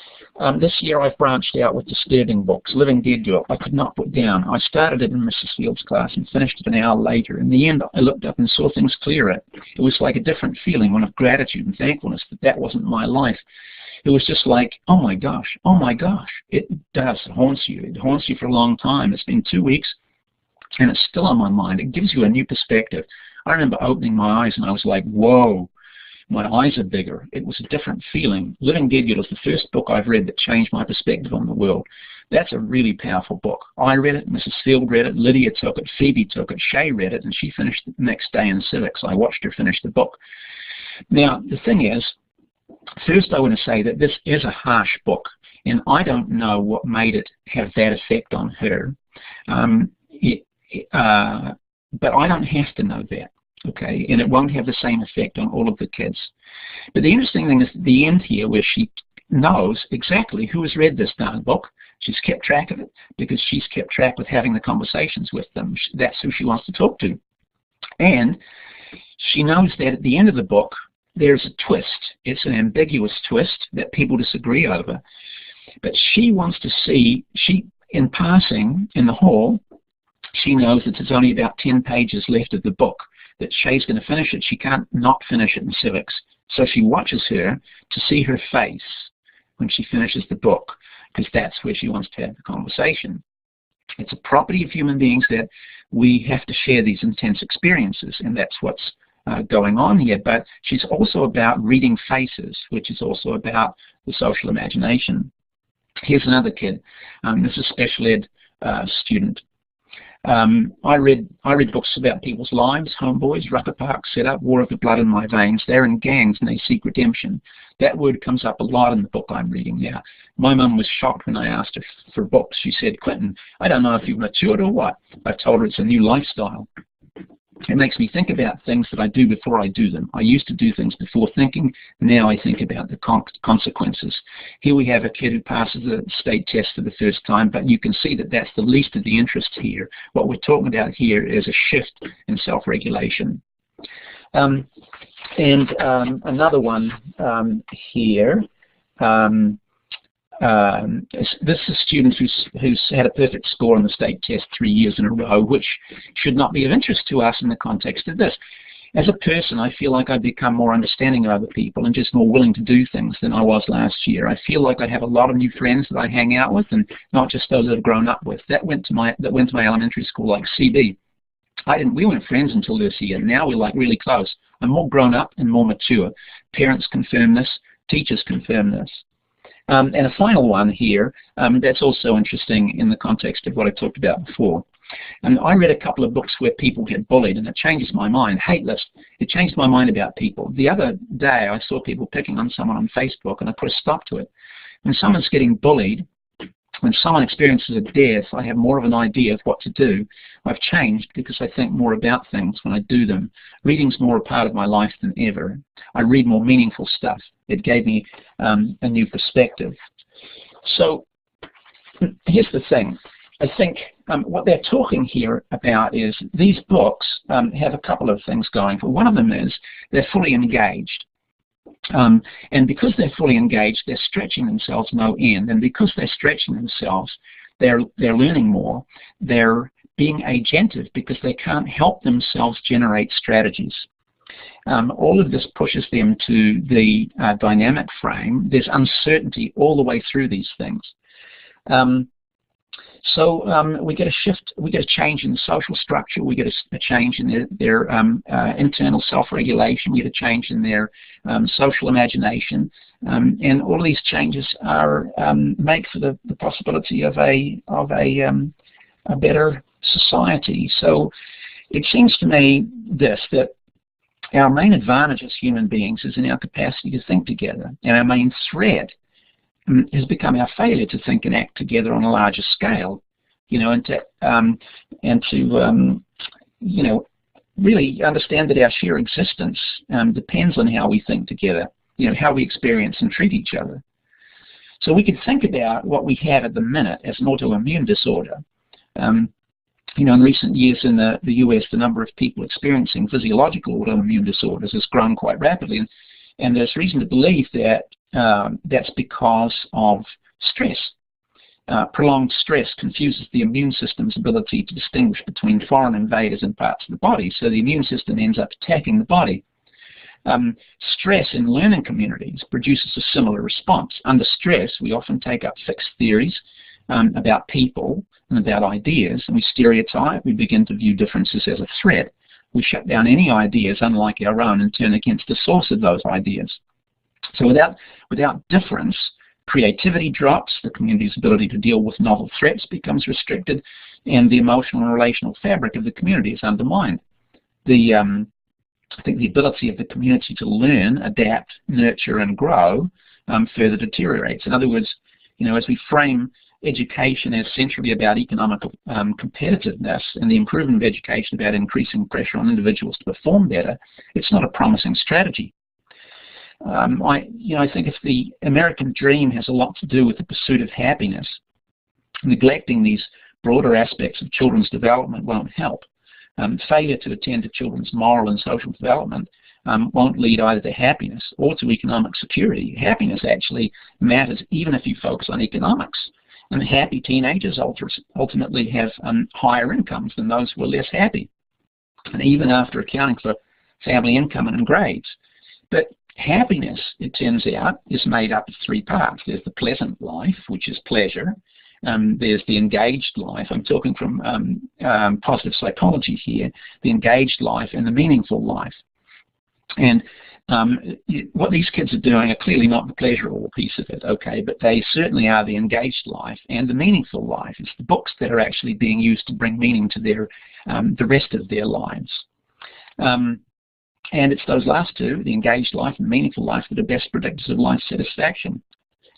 this year I've branched out with disturbing books. Living Dead Girl, I could not put down. I started it in Mrs. Field's class and finished it an hour later. In the end, I looked up and saw things clearer. It was like a different feeling, one of gratitude and thankfulness that wasn't my life. It was just like, oh my gosh, it does, it haunts you. It haunts you for a long time. It's been 2 weeks, and it's still on my mind. It gives you a new perspective. I remember opening my eyes, and I was like, whoa. My eyes are bigger. It was a different feeling. Living Dead Girl is the first book I've read that changed my perspective on the world. That's a really powerful book. I read it, Mrs. Field read it, Lydia took it, Phoebe took it, Shay read it, and she finished it the next day in civics. I watched her finish the book. Now, the thing is, first I want to say that this is a harsh book, and I don't know what made it have that effect on her. But I don't have to know that. Okay, and it won't have the same effect on all of the kids. But the interesting thing is at the end here, where she knows exactly who has read this darn book. She's kept track of it because she's kept track with having the conversations with them. That's who she wants to talk to. And she knows that at the end of the book, there's a twist. It's an ambiguous twist that people disagree over. But she wants to see, in passing in the hall, she knows that there's only about 10 pages left of the book, that Shay's going to finish it. She can't not finish it in civics. So she watches her to see her face when she finishes the book, because that's where she wants to have the conversation. It's a property of human beings that we have to share these intense experiences, and that's what's going on here. But she's also about reading faces, which is also about the social imagination. Here's another kid. This is a special ed student. I read books about people's lives, Homeboys, Rucker Park Setup, War of the Blood in My Veins. They're in gangs and they seek redemption. That word comes up a lot in the book I'm reading now. My mum was shocked when I asked her for books. She said, "Quentin, I don't know if you've matured or what." I told her it's a new lifestyle. It makes me think about things that I do before I do them. I used to do things before thinking. Now I think about the consequences. Here we have a kid who passes the state test for the first time, but you can see that that's the least of the interest here. What we're talking about here is a shift in self-regulation. Another one here. This is a student who's had a perfect score on the state test 3 years in a row, which should not be of interest to us in the context of this. As a person, I feel like I've become more understanding of other people and just more willing to do things than I was last year. I feel like I have a lot of new friends that I hang out with, and not just those that I've grown up with. That went to my elementary school, like CB. We weren't friends until this year. Now we're like really close. I'm more grown up and more mature. Parents confirm this. Teachers confirm this. And a final one here that's also interesting in the context of what I talked about before. I read a couple of books where people get bullied, and it changes my mind. Hate list. It changed my mind about people. The other day I saw people picking on someone on Facebook, and I put a stop to it. When someone's getting bullied, when someone experiences a death, I have more of an idea of what to do. I've changed because I think more about things when I do them. Reading's more a part of my life than ever. I read more meaningful stuff. It gave me a new perspective. So here's the thing. I think what they're talking here about is these books have a couple of things going for. One of them is they're fully engaged. And because they're fully engaged, they're stretching themselves no end. And because they're stretching themselves, they're learning more. They're being agentive because they can't help themselves generate strategies. All of this pushes them to the dynamic frame. There's uncertainty all the way through these things. So we get a shift, we get a change in the social structure, we get a change in their internal self-regulation, we get a change in their social imagination, and all of these changes are make for the possibility of a better society. So it seems to me that our main advantage as human beings is in our capacity to think together, and our main threat has become our failure to think and act together on a larger scale, and to really understand that our sheer existence depends on how we think together, how we experience and treat each other. So we could think about what we have at the minute as an autoimmune disorder. In recent years in the US, the number of people experiencing physiological autoimmune disorders has grown quite rapidly, and there's reason to believe that that's because of stress. Prolonged stress confuses the immune system's ability to distinguish between foreign invaders and parts of the body, so the immune system ends up attacking the body. Stress in learning communities produces a similar response. Under stress, we often take up fixed theories about people and about ideas, and we stereotype. We begin to view differences as a threat. We shut down any ideas unlike our own and turn against the source of those ideas. So without difference, creativity drops, the community's ability to deal with novel threats becomes restricted, and the emotional and relational fabric of the community is undermined. I think the ability of the community to learn, adapt, nurture, and grow further deteriorates. In other words, as we frame education as centrally about economic competitiveness and the improvement of education about increasing pressure on individuals to perform better, it's not a promising strategy. I think if the American dream has a lot to do with the pursuit of happiness, neglecting these broader aspects of children's development won't help. Failure to attend to children's moral and social development won't lead either to happiness or to economic security. Happiness actually matters even if you focus on economics. And happy teenagers ultimately have higher incomes than those who are less happy, and even after accounting for family income and grades. But happiness, it turns out, is made up of three parts. There's the pleasant life, which is pleasure. There's the engaged life. I'm talking from positive psychology here. The engaged life and the meaningful life. And what these kids are doing are clearly not the pleasurable piece of it, okay, but they certainly are the engaged life and the meaningful life. It's the books that are actually being used to bring meaning to their the rest of their lives. And it's those last two, the engaged life and meaningful life, that are best predictors of life satisfaction.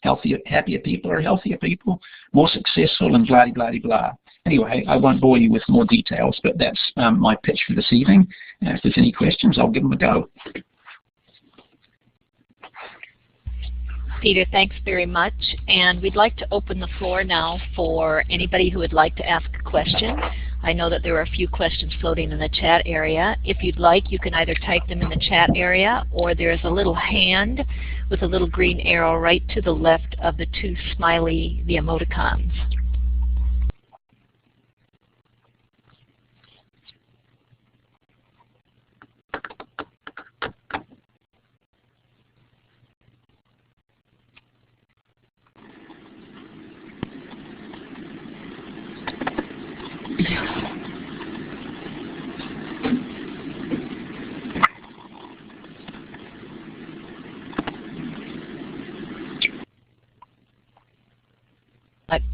Happier people are healthier people, more successful, and blah, blah, blah, blah. Anyway, I won't bore you with more details, but that's my pitch for this evening. If there's any questions, I'll give them a go. Peter, thanks very much. And we'd like to open the floor now for anybody who would like to ask a question. I know that there are a few questions floating in the chat area. If you'd like, you can either type them in the chat area, or there's a little hand with a little green arrow right to the left of the two smiley, the emoticons.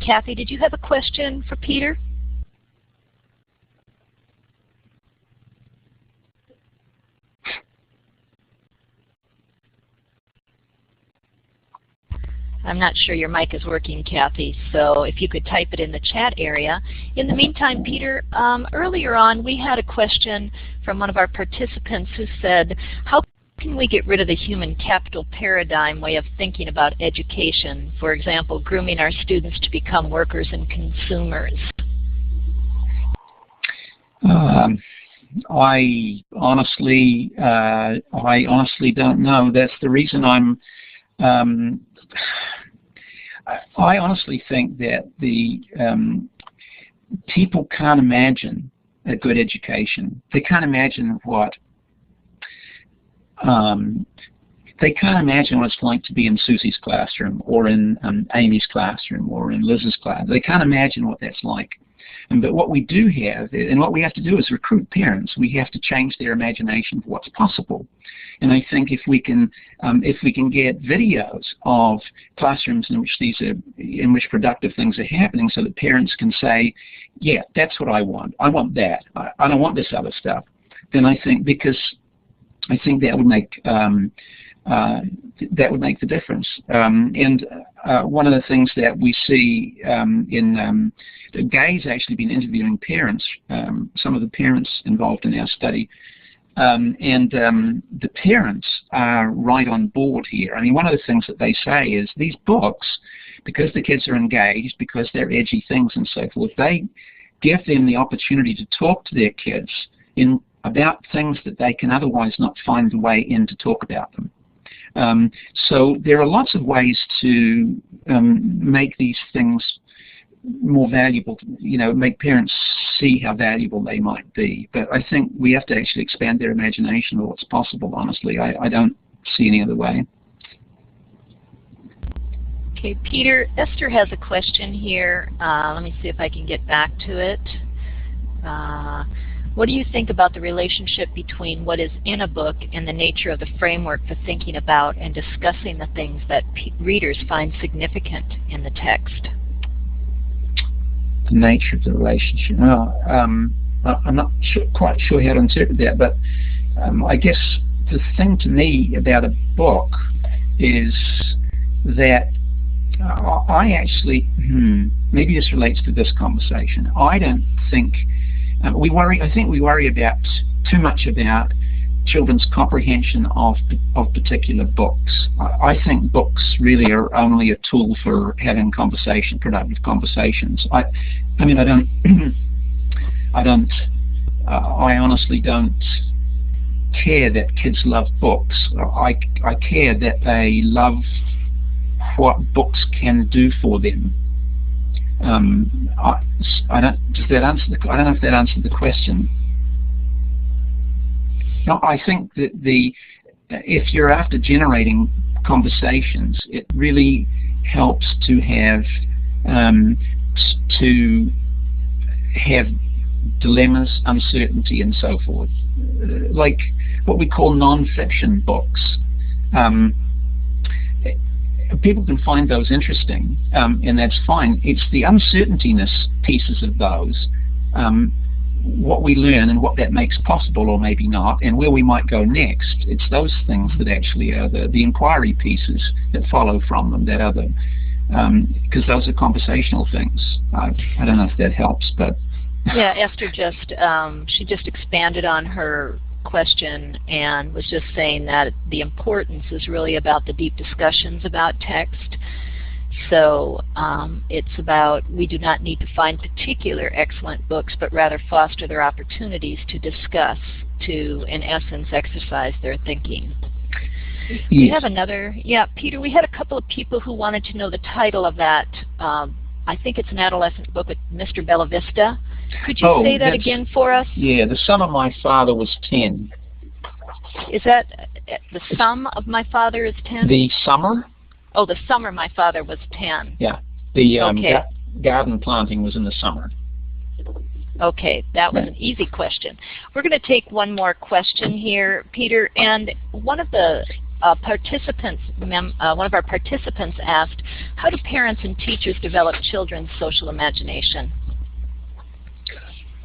Kathy, did you have a question for Peter? I'm not sure your mic is working, Kathy, so if you could type it in the chat area. In the meantime, Peter, earlier on we had a question from one of our participants who said, how can we get rid of the human capital paradigm way of thinking about education? For example, grooming our students to become workers and consumers. I honestly don't know. That's the reason I honestly think that the people can't imagine a good education. They can't imagine what it's like to be in Susie's classroom, or in Amy's classroom, or in Liz's class. They can't imagine what that's like. But what we do have, and what we have to do is recruit parents. We have to change their imagination for what's possible. And I think if we can get videos of classrooms in which productive things are happening, so that parents can say, yeah, that's what I want. I want that. I don't want this other stuff. Then I think that would make the difference. One of the things that we see Gay's actually been interviewing parents, some of the parents involved in our study, and the parents are right on board here. I mean, one of the things that they say is these books, because the kids are engaged, because they're edgy things and so forth, they give them the opportunity to talk to their kids about things that they can otherwise not find the way in to talk about them. So there are lots of ways to make these things more valuable, make parents see how valuable they might be. But I think we have to actually expand their imagination of what's possible, honestly. I don't see any other way. Okay, Peter, Esther has a question here. Let me see if I can get back to it. What do you think about the relationship between what is in a book and the nature of the framework for thinking about and discussing the things that readers find significant in the text? The nature of the relationship. Well, I'm not quite sure how to interpret that, but I guess the thing to me about a book is that I actually, maybe this relates to this conversation. I don't think I think we worry about too much about children's comprehension of particular books. I think books really are only a tool for having productive conversations. I honestly don't care that kids love books. I care that they love what books can do for them. I don't know if that answered the question. No, I think that if you're after generating conversations, it really helps to have dilemmas, uncertainty, and so forth. like what we call non-fiction books. People can find those interesting, and that's fine. It's the uncertaintiness pieces of those, what we learn and what that makes possible or maybe not, and where we might go next. It's those things that actually are the inquiry pieces that follow from them, that other, because those are conversational things. I don't know if that helps, but... Yeah, Esther she just expanded on her question and was just saying that the importance is really about the deep discussions about text. So it's about, we do not need to find particular excellent books, but rather foster their opportunities to discuss, to, in essence, exercise their thinking. Yes. We have another, Peter, we had a couple of people who wanted to know the title of that. I think it's an adolescent book with Mr. Bella Vista. Could you say that again for us? Yeah, The Sum of My Father Was 10. Is that The Sum of My Father is 10? The Summer? Oh, The Summer My Father Was 10. Yeah, the garden planting was in the summer. Okay, that was an easy question. We're going to take one more question here, Peter, and one of the participants asked, how do parents and teachers develop children's social imagination?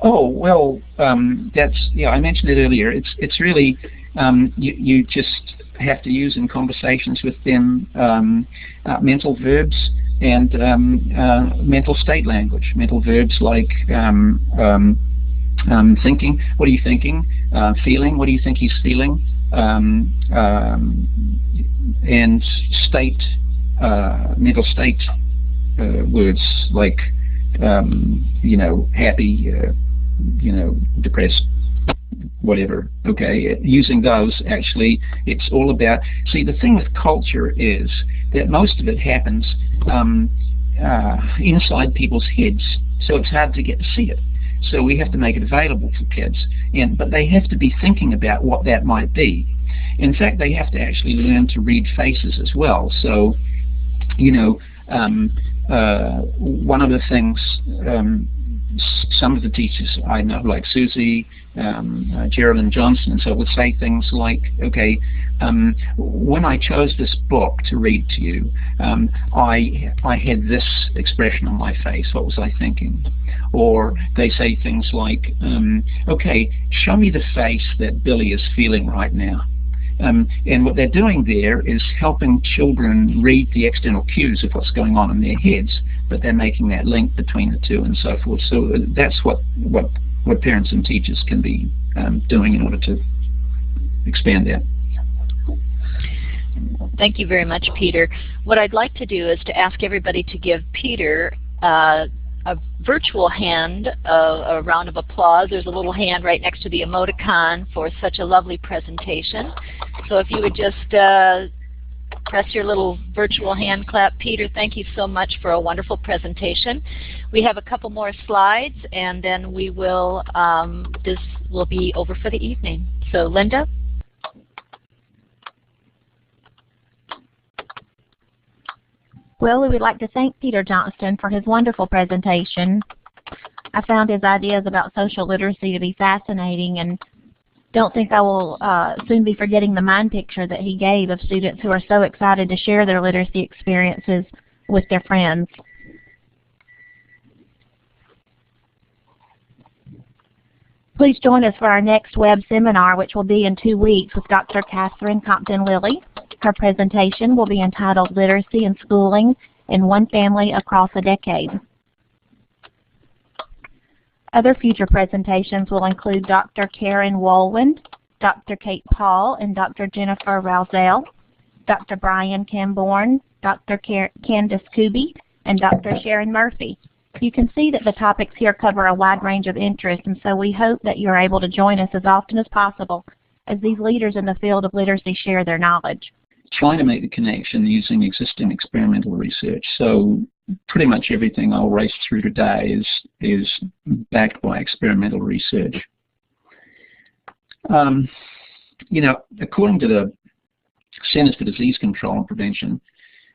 Oh, well, that's, I mentioned it earlier. It's really, you just have to use in conversations with them mental verbs and mental state language. Mental verbs like thinking, what are you thinking? Feeling, what do you think he's feeling? And state, mental state words like, happy, depressed, whatever, okay? Using those, actually, it's all about, see, the thing with culture is that most of it happens inside people's heads, so it's hard to get to see it. So we have to make it available for kids, but they have to be thinking about what that might be. In fact, they have to actually learn to read faces as well. So, one of the things some of the teachers I know, like Susie, Gerald and Johnston, and so would say things like, okay, when I chose this book to read to you, I had this expression on my face. What was I thinking? Or they say things like, okay, show me the face that Billy is feeling right now. And what they're doing there is helping children read the external cues of what's going on in their heads, but they're making that link between the two and so forth. So that's what parents and teachers can be doing in order to expand that. Thank you very much, Peter. What I'd like to do is to ask everybody to give Peter a virtual hand, a round of applause. There's a little hand right next to the emoticon for such a lovely presentation. So if you would just press your little virtual hand clap. Peter, thank you so much for a wonderful presentation. We have a couple more slides, and then we will, this will be over for the evening. So Linda? Well, we would like to thank Peter Johnston for his wonderful presentation. I found his ideas about social literacy to be fascinating, and don't think I will soon be forgetting the mind picture that he gave of students who are so excited to share their literacy experiences with their friends. Please join us for our next web seminar, which will be in 2 weeks, with Dr. Catherine Compton-Lilly. Her presentation will be entitled Literacy and Schooling in One Family Across a Decade. Other future presentations will include Dr. Karen Wolwind, Dr. Kate Paul, and Dr. Jennifer Rousel, Dr. Brian Cambourne, Dr. Candace Kuby, and Dr. Sharon Murphy. You can see that the topics here cover a wide range of interests, and so we hope that you're able to join us as often as possible as these leaders in the field of literacy share their knowledge. Trying to make the connection using existing experimental research. So pretty much everything I'll race through today is backed by experimental research. According to the Centers for Disease Control and Prevention,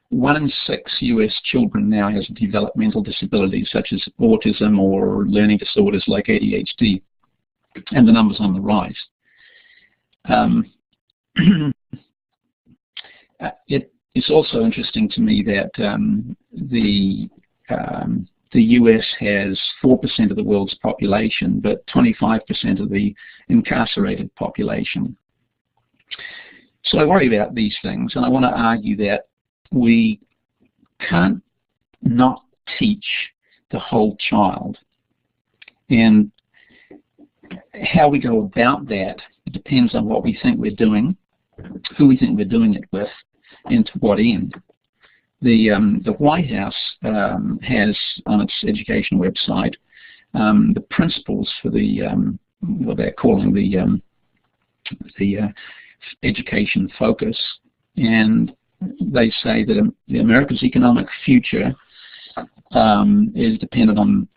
1 in 6 U.S. children now has a developmental disability such as autism or learning disorders like ADHD, and the number's on the rise. It's also interesting to me that the US has 4% of the world's population, but 25% of the incarcerated population. So I worry about these things, and I want to argue that we can't not teach the whole child. And how we go about that depends on what we think we're doing, who we think we're doing it with, and to what end. The White House has on its education website the principles for what they're calling the education focus, and they say that America's economic future is dependent on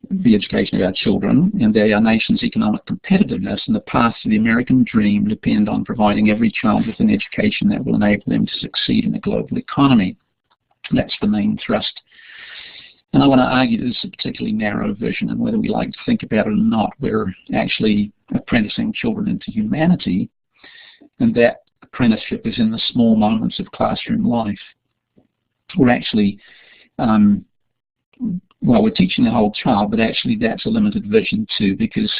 the education of our children, and that our nation's economic competitiveness and the path to the American dream depend on providing every child with an education that will enable them to succeed in a global economy. That's the main thrust. And I want to argue that this is a particularly narrow vision, and whether we like to think about it or not, we're actually apprenticing children into humanity, and that apprenticeship is in the small moments of classroom life. We're actually well, we're teaching the whole child, but actually that's a limited vision too, because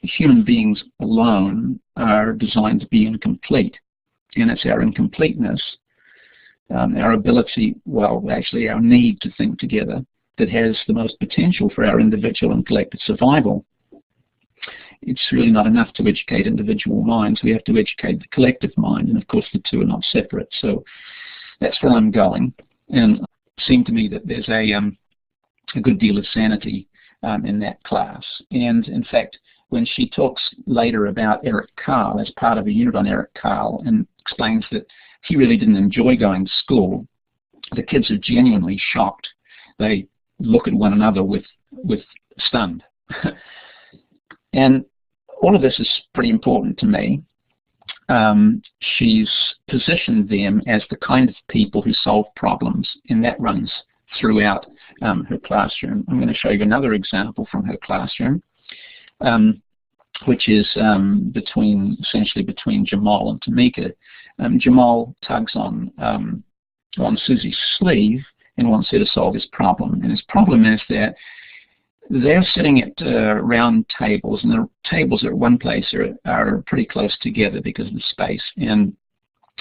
human beings alone are designed to be incomplete. And it's our incompleteness, our ability, well, actually our need to think together, that has the most potential for our individual and collective survival. It's really not enough to educate individual minds. We have to educate the collective mind, and of course the two are not separate. So that's where I'm going. And it seemed to me that there's a good deal of sanity in that class. And in fact, when she talks later about Eric Carle as part of a unit on Eric Carle and explains that he really didn't enjoy going to school, the kids are genuinely shocked. They look at one another with stunned. And all of this is pretty important to me. She's positioned them as the kind of people who solve problems, and that runs throughout her classroom. I'm going to show you another example from her classroom, which is essentially between Jamal and Tamika. Jamal tugs on Susie's sleeve and wants her to solve his problem. And his problem is that they're sitting at round tables, and the tables at one place are pretty close together because of the space. And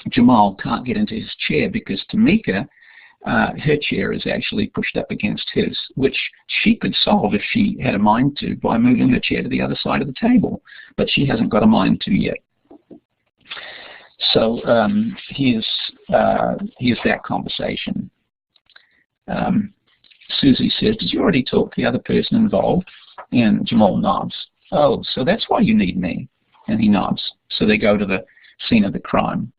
Jamal can't get into his chair because Tamika, her chair is actually pushed up against his, which she could solve if she had a mind to by moving her chair to the other side of the table, but she hasn't got a mind to yet. So here's that conversation. Susie says, "Did you already talk to the other person involved?" And Jamal nods. "Oh, so that's why you need me." And he nods. So they go to the scene of the crime.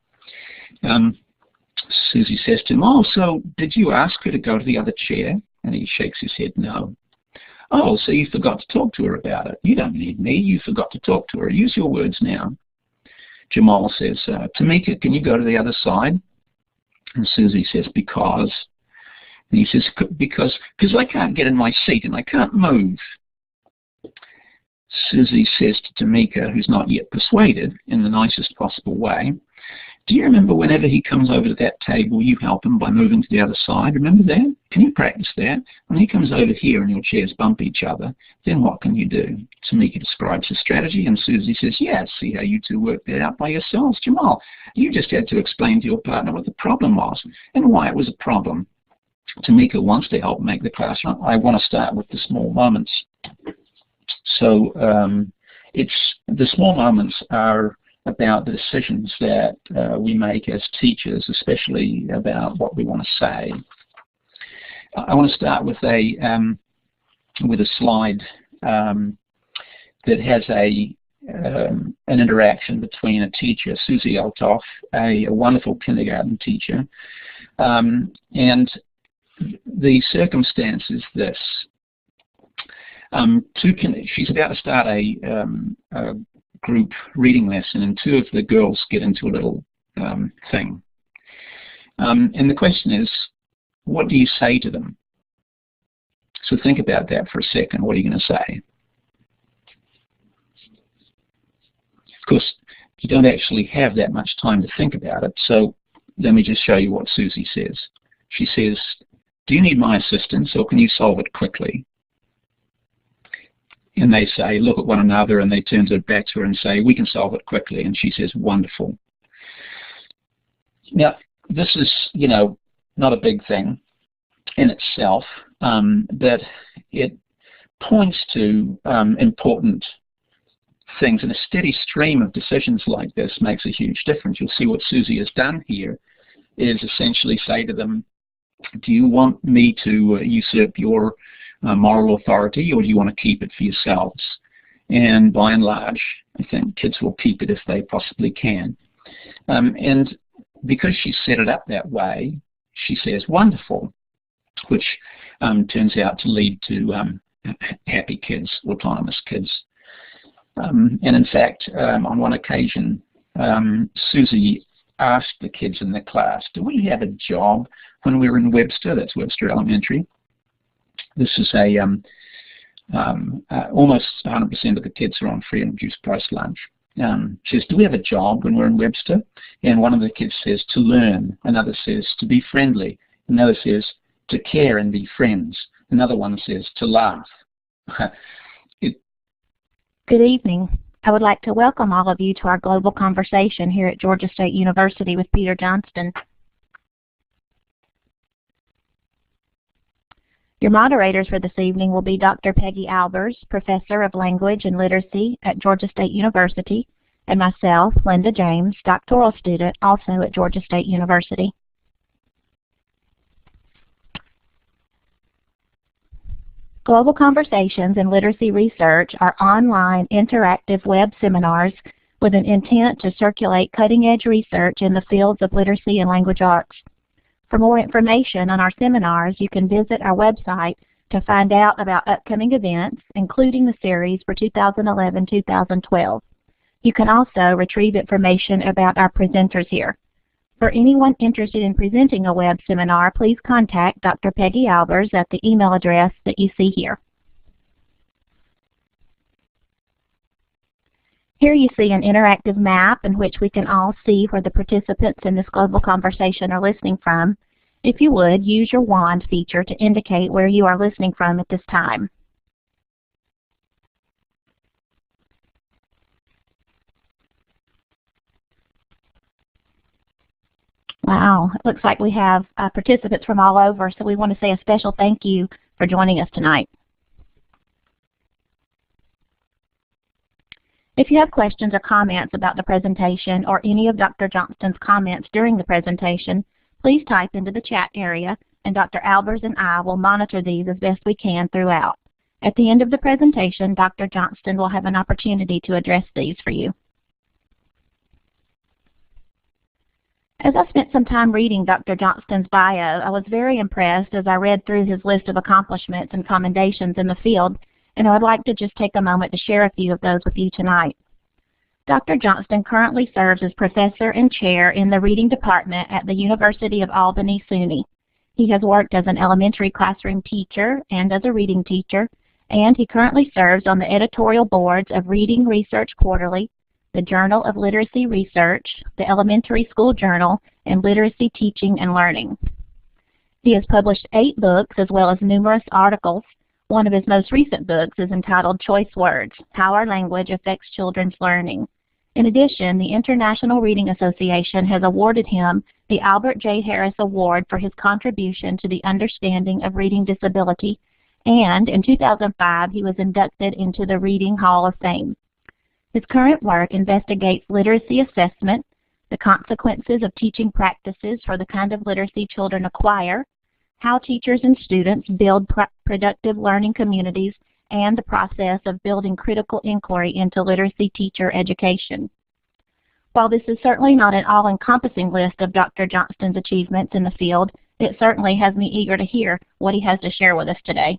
Susie says to him, "Oh, so did you ask her to go to the other chair?" And he shakes his head no. "Oh, so you forgot to talk to her about it. You don't need me. You forgot to talk to her. Use your words now." Jamal says, "Tamika, can you go to the other side?" And Susie says, "Because." And he says, because I can't get in my seat and I can't move." Susie says to Tamika, who's not yet persuaded, in the nicest possible way, "Do you remember whenever he comes over to that table, you help him by moving to the other side? Remember that? Can you practice that? When he comes over here and your chairs bump each other, then what can you do?" Tamika describes the strategy, and Susie says, "Yeah, see how you two worked that out by yourselves, Jamal. You just had to explain to your partner what the problem was and why it was a problem." Tamika wants to help make the classroom. I want to start with the small moments. So the small moments are about the decisions that we make as teachers, especially about what we want to say. I want to start with a slide that has an interaction between a teacher, Susie Eltoff, a wonderful kindergarten teacher, and the circumstance is this. She's about to start a group reading lesson, and two of the girls get into a little thing. And the question is, what do you say to them? So think about that for a second. What are you going to say? Of course, you don't actually have that much time to think about it. So let me just show you what Susie says. She says, "Do you need my assistance, or can you solve it quickly?" And they say, look at one another, and they turn it back to her and say, "We can solve it quickly." And she says, "Wonderful." Now, this is, not a big thing in itself, but it points to important things, and a steady stream of decisions like this makes a huge difference. You'll see what Susie has done here is essentially say to them, do you want me to usurp your moral authority, or do you want to keep it for yourselves? And by and large, I think kids will keep it if they possibly can. And because she set it up that way, she says, "Wonderful," which turns out to lead to happy kids, autonomous kids. And in fact, on one occasion, Susie asked the kids in the class, "Do we have a job when we were in Webster?" That's Webster Elementary. This is a almost 100% of the kids are on free and reduced price lunch. She says, "Do we have a job when we're in Webster?" And one of the kids says, "To learn." Another says, "To be friendly." Another says, "To care and be friends." Another one says, "To laugh." Good evening. I would like to welcome all of you to our global conversation here at Georgia State University with Peter Johnston. Your moderators for this evening will be Dr. Peggy Albers, Professor of Language and Literacy at Georgia State University, and myself, Linda James, doctoral student also at Georgia State University. Global Conversations in Literacy Research are online interactive web seminars with an intent to circulate cutting-edge research in the fields of literacy and language arts. For more information on our seminars, you can visit our website to find out about upcoming events, including the series for 2011-2012. You can also retrieve information about our presenters here. For anyone interested in presenting a web seminar, please contact Dr. Peggy Albers at the email address that you see here. Here you see an interactive map in which we can all see where the participants in this global conversation are listening from. If you would, use your wand feature to indicate where you are listening from at this time. Wow, it looks like we have participants from all over, so we want to say a special thank you for joining us tonight. If you have questions or comments about the presentation or any of Dr. Johnston's comments during the presentation, please type into the chat area, and Dr. Albers and I will monitor these as best we can throughout. At the end of the presentation, Dr. Johnston will have an opportunity to address these for you. As I spent some time reading Dr. Johnston's bio, I was very impressed as I read through his list of accomplishments and commendations in the field, and I would like to just take a moment to share a few of those with you tonight. Dr. Johnston currently serves as professor and chair in the reading department at the University of Albany, SUNY. He has worked as an elementary classroom teacher and as a reading teacher, and he currently serves on the editorial boards of Reading Research Quarterly, the Journal of Literacy Research, the Elementary School Journal, and Literacy Teaching and Learning. He has published 8 books as well as numerous articles. One of his most recent books is entitled Choice Words: How Our Language Affects Children's Learning. In addition, the International Reading Association has awarded him the Albert J. Harris Award for his contribution to the understanding of reading disability, and in 2005 he was inducted into the Reading Hall of Fame. His current work investigates literacy assessment, the consequences of teaching practices for the kind of literacy children acquire, how teachers and students build productive learning communities, and the process of building critical inquiry into literacy teacher education. While this is certainly not an all-encompassing list of Dr. Johnston's achievements in the field, it certainly has me eager to hear what he has to share with us today.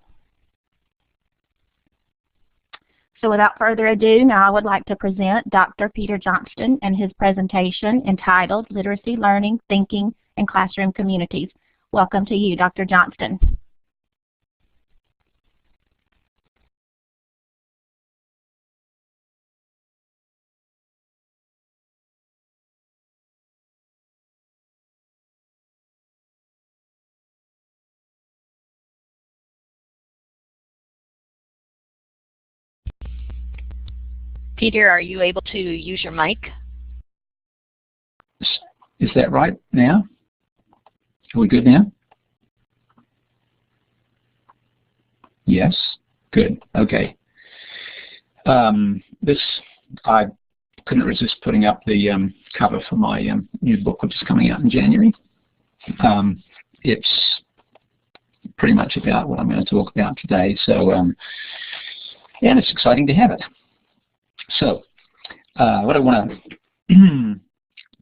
So without further ado, now I would like to present Dr. Peter Johnston and his presentation entitled Literacy, Learning, Thinking, and Classroom Communities. Welcome to you, Dr. Johnston. Peter, are you able to use your mic? Is that right now? Are we good now? Yes? Good. Okay. I couldn't resist putting up the cover for my new book, which is coming out in January. It's pretty much about what I'm going to talk about today. So, and it's exciting to have it. So, what I want to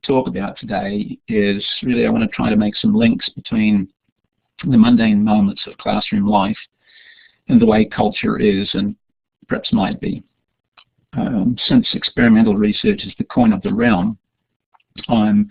talk about today is really I want to try to make some links between the mundane moments of classroom life and the way culture is and perhaps might be. Since experimental research is the coin of the realm, I'm